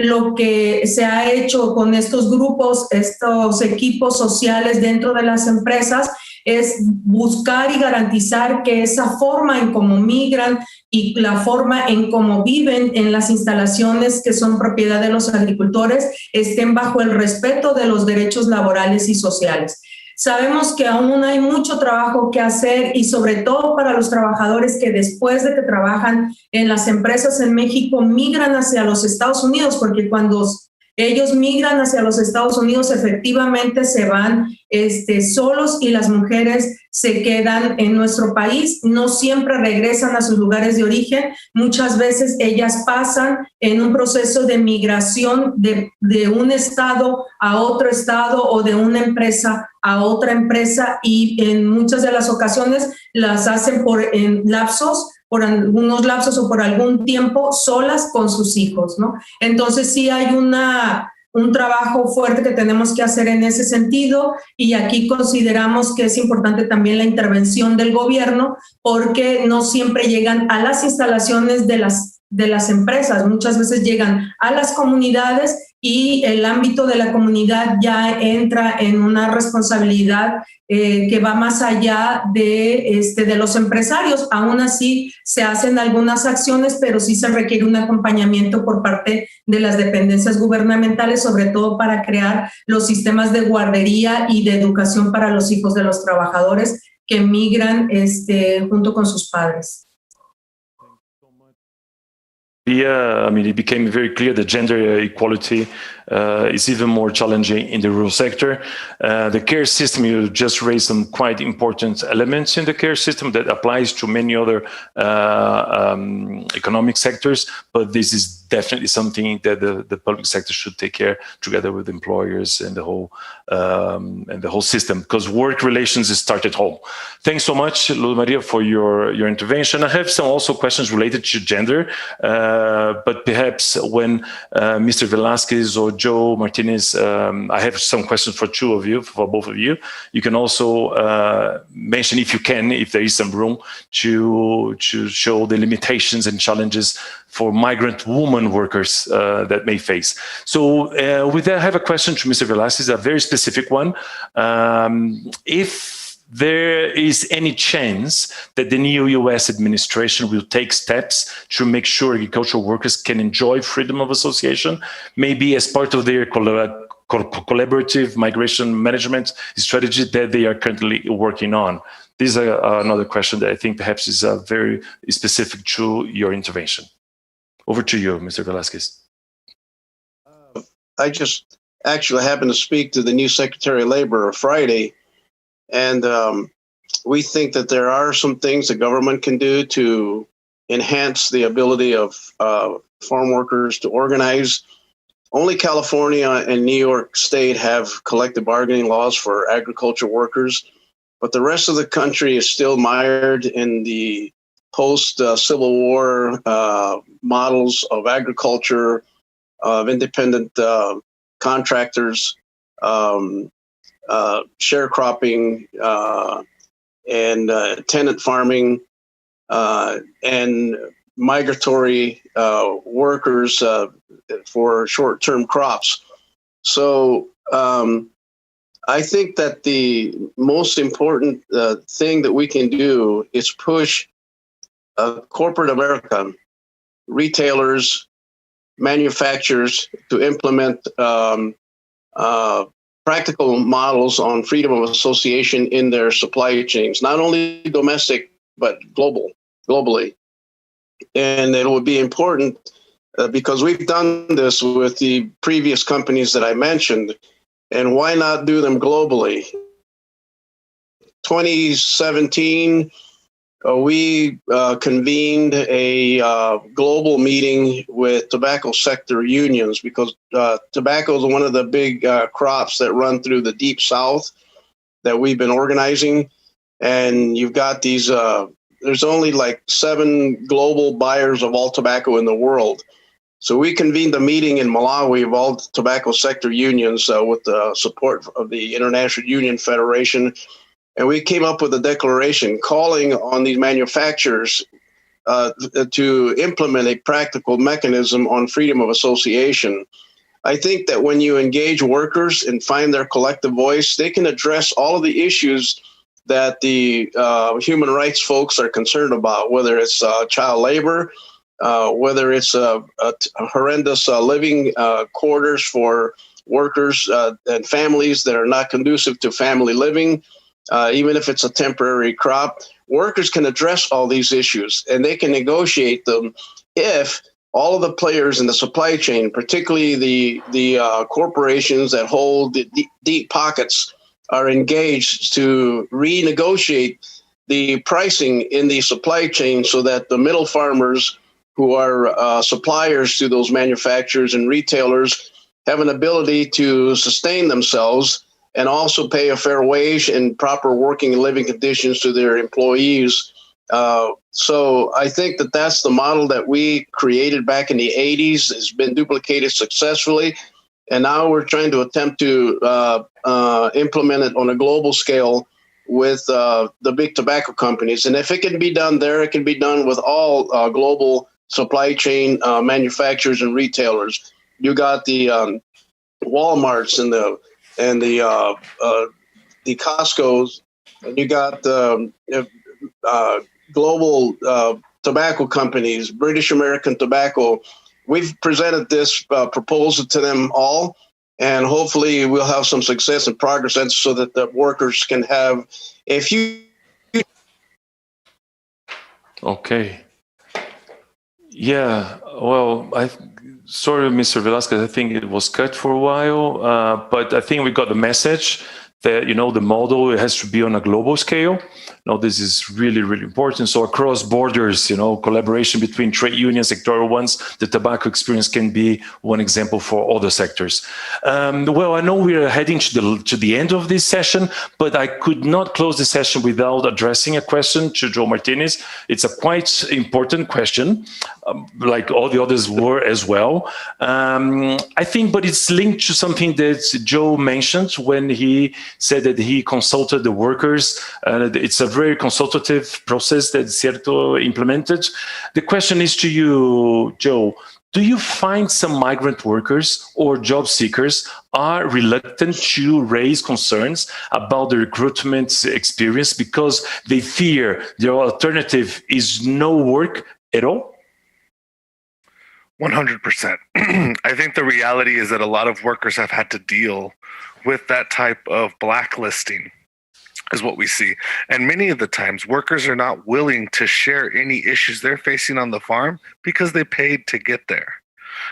Speaker 3: lo que se ha hecho con estos grupos, estos equipos sociales dentro de las empresas, es buscar y garantizar que esa forma en cómo migran y la forma en cómo viven en las instalaciones que son propiedad de los agricultores estén bajo el respeto de los derechos laborales y sociales. Sabemos que aún hay mucho trabajo que hacer y sobre todo para los trabajadores que después de que trabajan en las empresas en México migran hacia los Estados Unidos, porque cuando ellos migran hacia los Estados Unidos efectivamente se van solos y las mujeres se quedan en nuestro país, no siempre regresan a sus lugares de origen, muchas veces ellas pasan en un proceso de migración de un estado a otro estado o de una empresa a otra empresa y en muchas de las ocasiones las hacen por algunos lapsos o por algún tiempo solas con sus hijos, ¿no? Entonces sí hay un trabajo fuerte que tenemos que hacer en ese sentido y aquí consideramos que es importante también la intervención del gobierno porque no siempre llegan a las instalaciones de las empresas, muchas veces llegan a las comunidades y el ámbito de la comunidad ya entra en una responsabilidad que va más allá de los empresarios. Aún así se hacen algunas acciones, pero sí se requiere un acompañamiento por parte de las dependencias gubernamentales, sobre todo para crear los sistemas de guardería y de educación para los hijos de los trabajadores que migran junto con sus padres.
Speaker 1: Yeah, I mean, it became very clear that gender equality is even more challenging in the rural sector. The care system, you just raised some quite important elements in the care system that applies to many other economic sectors, but this is definitely something that the public sector should take care together with employers and the whole system, because work relations start at home. Thanks so much, Luz Maria, for your intervention. I have some also questions related to gender, but perhaps when Mr. Velasquez or Joe Martinez, I have some questions for both of you. You can also mention, if you can, if there is some room to show the limitations and challenges for migrant women workers that may face. So with that, I have a question to Mr. Velasquez, a very specific one. If there is any chance that the new U.S. administration will take steps to make sure agricultural workers can enjoy freedom of association, maybe as part of their collaborative migration management strategy that they are currently working on. This is another question that I think perhaps is very specific to your intervention. Over to you, Mr. Velasquez.
Speaker 5: I just actually happened to speak to the new Secretary of Labor Friday, and we think that there are some things the government can do to enhance the ability of farm workers to organize. Only California and New York State have collective bargaining laws for agriculture workers, but the rest of the country is still mired in the post-Civil War models of agriculture, of independent contractors, sharecropping, and tenant farming, and migratory workers for short-term crops. So I think that the most important thing that we can do is push corporate America, retailers, manufacturers to implement practical models on freedom of association in their supply chains, not only domestic, but globally. And it would be important because we've done this with the previous companies that I mentioned, and why not do them globally? 2017, we convened a global meeting with tobacco sector unions because tobacco is one of the big crops that run through the deep south that we've been organizing. And you've got these, there's only like 7 global buyers of all tobacco in the world. So we convened a meeting in Malawi of all tobacco sector unions with the support of the International Union Federation. And we came up with a declaration calling on these manufacturers to implement a practical mechanism on freedom of association. I think that when you engage workers and find their collective voice, they can address all of the issues that the human rights folks are concerned about, whether it's child labor, whether it's horrendous living quarters for workers and families that are not conducive to family living, even if it's a temporary crop. Workers can address all these issues, and they can negotiate them if all of the players in the supply chain, particularly the corporations that hold the deep pockets, are engaged to renegotiate the pricing in the supply chain so that the middle farmers who are suppliers to those manufacturers and retailers have an ability to sustain themselves and also pay a fair wage and proper working and living conditions to their employees. So I think that that's the model that we created back in the 80s. It's been duplicated successfully. And now we're trying to attempt to implement it on a global scale with the big tobacco companies. And if it can be done there, it can be done with all global supply chain manufacturers and retailers. You got the Walmarts and the Costco's, and you got global tobacco companies, British American Tobacco. We've presented this proposal to them all, and hopefully we'll have some success and progress, and so that the workers can have a few.
Speaker 1: Okay. Yeah. Well, sorry, Mr. Velasquez. I think it was cut for a while, but I think we got the message that, the model, it has to be on a global scale. Now, this is really, really important. So across borders, collaboration between trade unions, sectoral ones, the tobacco experience can be one example for other sectors. Well, I know we're heading to the end of this session, but I could not close the session without addressing a question to Joe Martinez. It's a quite important question, like all the others were as well. I think, but it's linked to something that Joe mentioned when he said that he consulted the workers. It's a very consultative process that Cierto implemented. The question is to you, Joe. Do you find some migrant workers or job seekers are reluctant to raise concerns about the recruitment experience because they fear their alternative is no work at all?
Speaker 4: 100%. I think the reality is that a lot of workers have had to deal with that type of blacklisting is what we see. And many of the times workers are not willing to share any issues they're facing on the farm because they paid to get there.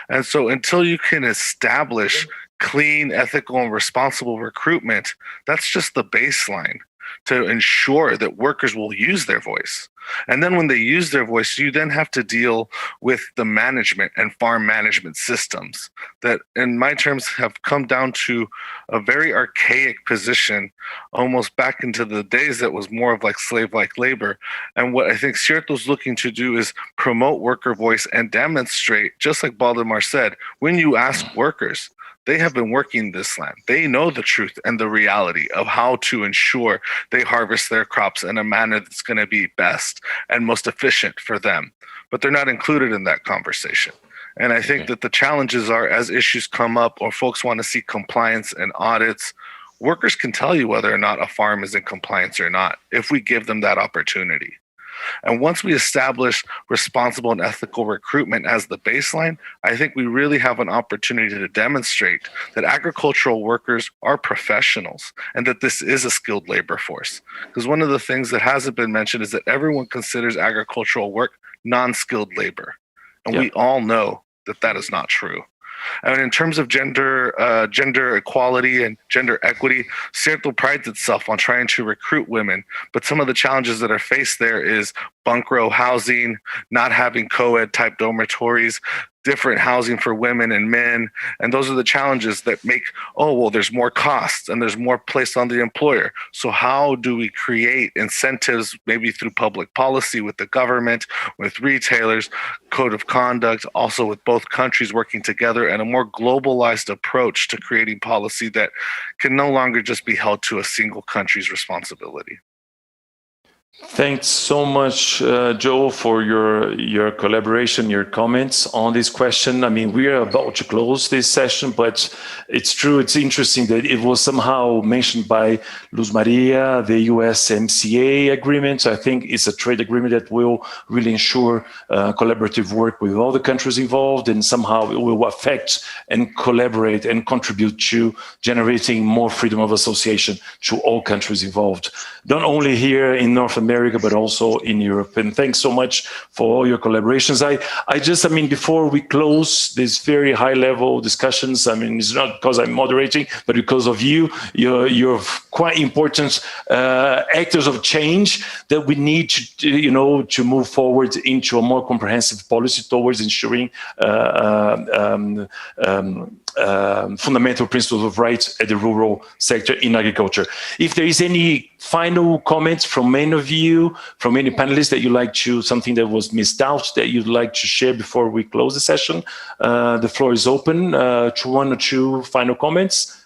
Speaker 4: And so until you can establish clean, ethical, and responsible recruitment, that's just the baseline to ensure that workers will use their voice. And then when they use their voice, you then have to deal with the management and farm management systems that, in my terms, have come down to a very archaic position, almost back into the days that was more of like slave-like labor. And what I think Cierto's looking to do is promote worker voice and demonstrate, just like Baldemar said, when you ask workers, they have been working this land. They know the truth and the reality of how to ensure they harvest their crops in a manner that's going to be best and most efficient for them. But they're not included in that conversation. And I think that the challenges are, as issues come up or folks want to see compliance and audits, workers can tell you whether or not a farm is in compliance or not if we give them that opportunity. And once we establish responsible and ethical recruitment as the baseline, I think we really have an opportunity to demonstrate that agricultural workers are professionals and that this is a skilled labor force. Because one of the things that hasn't been mentioned is that everyone considers agricultural work non-skilled labor. And we all know that that is not true. And in terms of gender equality and gender equity, Cierto prides itself on trying to recruit women. But some of the challenges that are faced there is bunk row housing, not having co-ed type dormitories, different housing for women and men. And those are the challenges that make, there's more costs and there's more placed on the employer. So how do we create incentives, maybe through public policy with the government, with retailers, code of conduct, also with both countries working together, and a more globalized approach to creating policy that can no longer just be held to a single country's responsibility?
Speaker 1: Thanks so much, Joe, for your collaboration, your comments on this question. I mean, we are about to close this session, but it's true, it's interesting that it was somehow mentioned by Luz Maria, the USMCA agreement. I think it's a trade agreement that will really ensure collaborative work with all the countries involved, and somehow it will affect and collaborate and contribute to generating more freedom of association to all countries involved, not only here in North America, but also in Europe. And thanks so much for all your collaborations. I mean, before we close these very high level discussions, I mean, it's not because I'm moderating, but because of you, you're quite important actors of change that we need to, to move forward into a more comprehensive policy towards ensuring fundamental principles of rights at the rural sector in agriculture. If there is any final comments from any of you, from any panelists that you'd like to, something that was missed out that you'd like to share before we close the session, the floor is open to one or two final comments.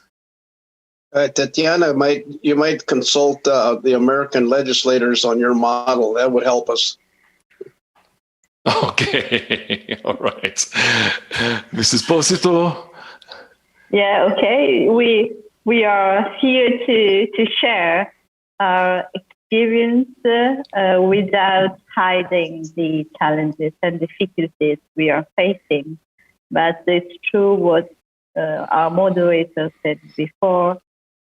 Speaker 5: Tatiana, you might consult the American legislators on your model. That would help us.
Speaker 1: Okay, all right. Mrs. Posito?
Speaker 2: Yeah, okay. We are here to share our experience without hiding the challenges and difficulties we are facing. But it's true what our moderator said before,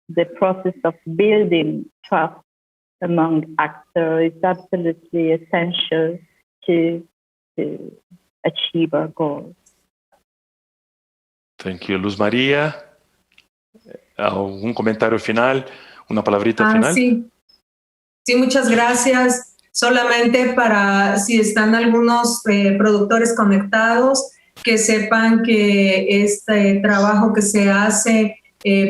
Speaker 2: the process of building trust among actors is absolutely essential to achieve our goals.
Speaker 1: Thank you. Luz María, ¿algún comentario final? ¿Una palabrita final?
Speaker 3: Sí, muchas gracias. Solamente para si están algunos productores conectados, que sepan que este trabajo que se hace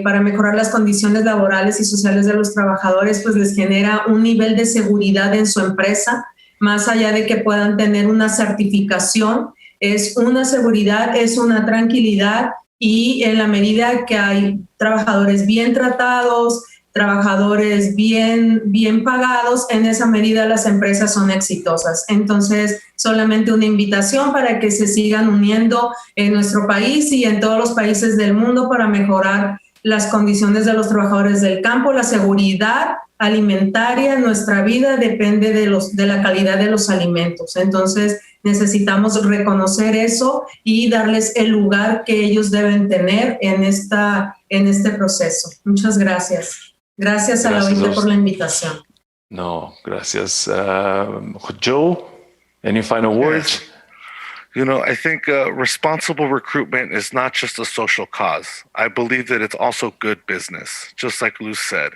Speaker 3: para mejorar las condiciones laborales y sociales de los trabajadores, pues les genera un nivel de seguridad en su empresa, más allá de que puedan tener una certificación. Es una seguridad, es una tranquilidad, y en la medida que hay trabajadores bien tratados, trabajadores bien pagados, en esa medida las empresas son exitosas. Entonces, solamente una invitación para que se sigan uniendo en nuestro país y en todos los países del mundo para mejorar las condiciones de los trabajadores del campo. La seguridad alimentaria en nuestra vida depende de la calidad de los alimentos. Entonces, necesitamos reconocer eso y darles el lugar que ellos deben tener en este proceso. Muchas gracias. Gracias a la OIT por la invitación.
Speaker 1: No, gracias. Joe, any final words?
Speaker 4: You know, I think responsible recruitment is not just a social cause. I believe that it's also good business, just like Luz said.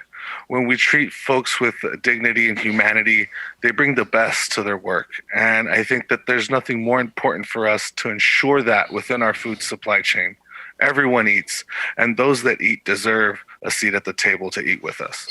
Speaker 4: When we treat folks with dignity and humanity, they bring the best to their work. And I think that there's nothing more important for us to ensure that within our food supply chain. Everyone eats, and those that eat deserve a seat at the table to eat with us.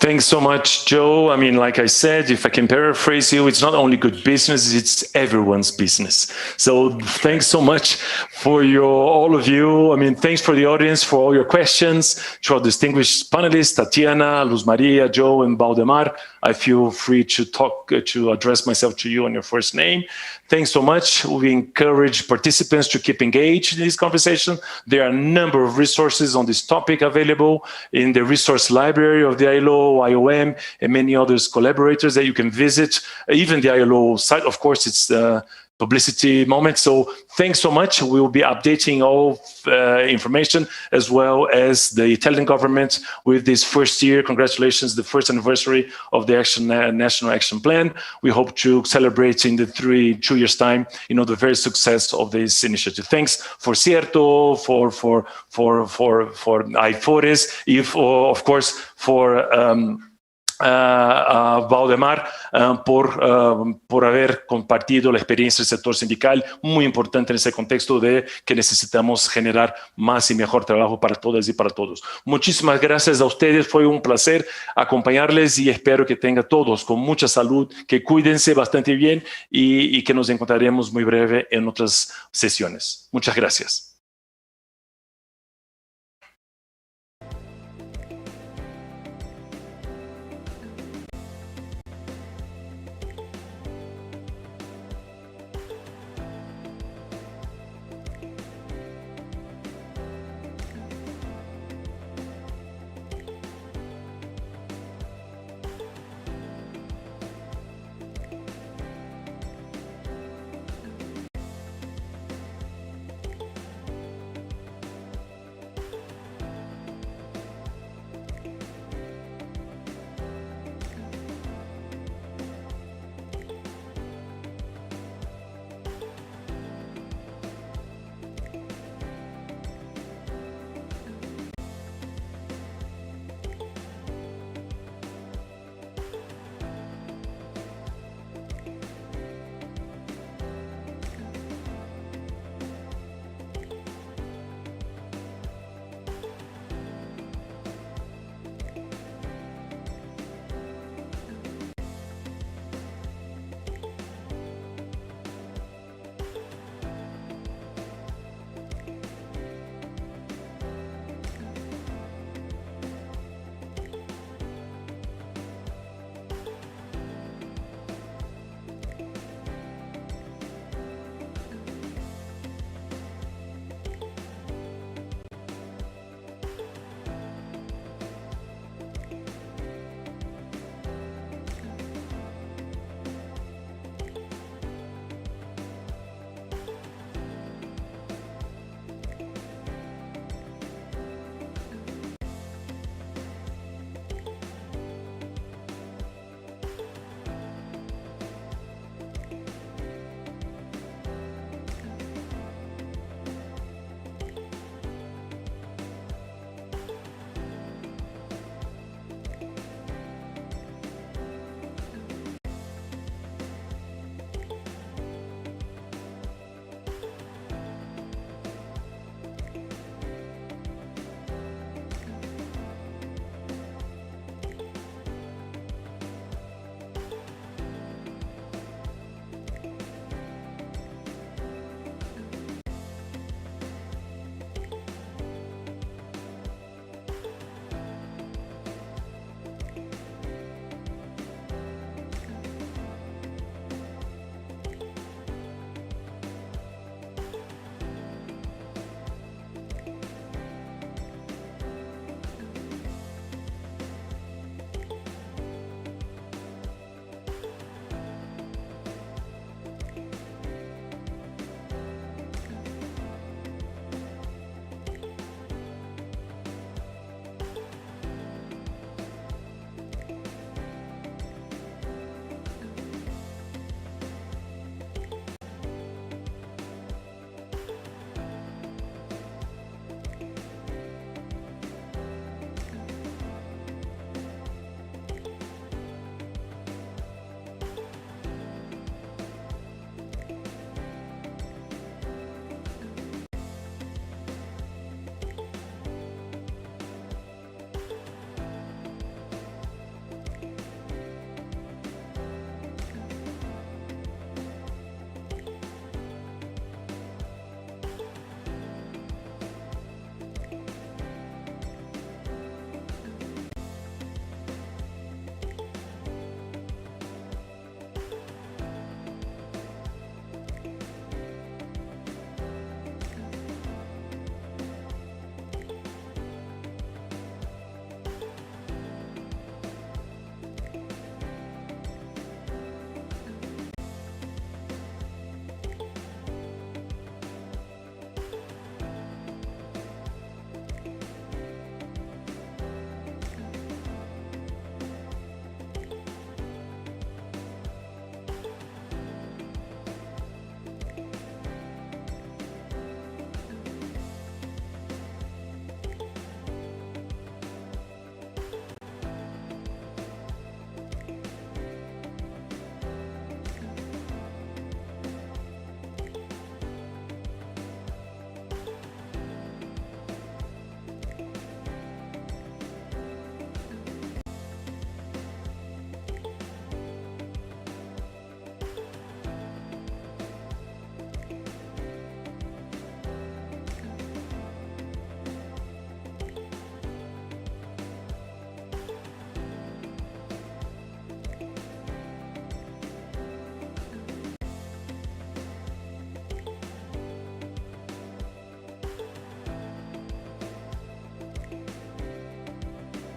Speaker 1: Thanks so much, Joe. I mean, like I said, if I can paraphrase you, it's not only good business, it's everyone's business. So thanks so much for all of you. I mean, thanks for the audience, for all your questions, to our distinguished panelists, Tatiana, Luz Maria, Joe, and Valdemar. I feel free to address myself to you on your first name. Thanks so much. We encourage participants to keep engaged in this conversation. There are a number of resources on this topic available in the resource library of the ILO, IOM, and many others collaborators that you can visit. Even the ILO site, of course, it's the publicity moment. So thanks so much. We will be updating all information, as well as the Italian government with this first year. Congratulations, the first anniversary of the National Action Plan. We hope to celebrate in the 2 years' time, the very success of this initiative. Thanks for Cierto, for IFORES, of course, for Valdemar, por haber compartido la experiencia del sector sindical, muy importante en ese contexto de que necesitamos generar más y mejor trabajo para todas y para todos. Muchísimas gracias a ustedes, fue un placer acompañarles y espero que tengan todos con mucha salud, que cuídense bastante bien y que nos encontraremos muy breve en otras sesiones. Muchas gracias.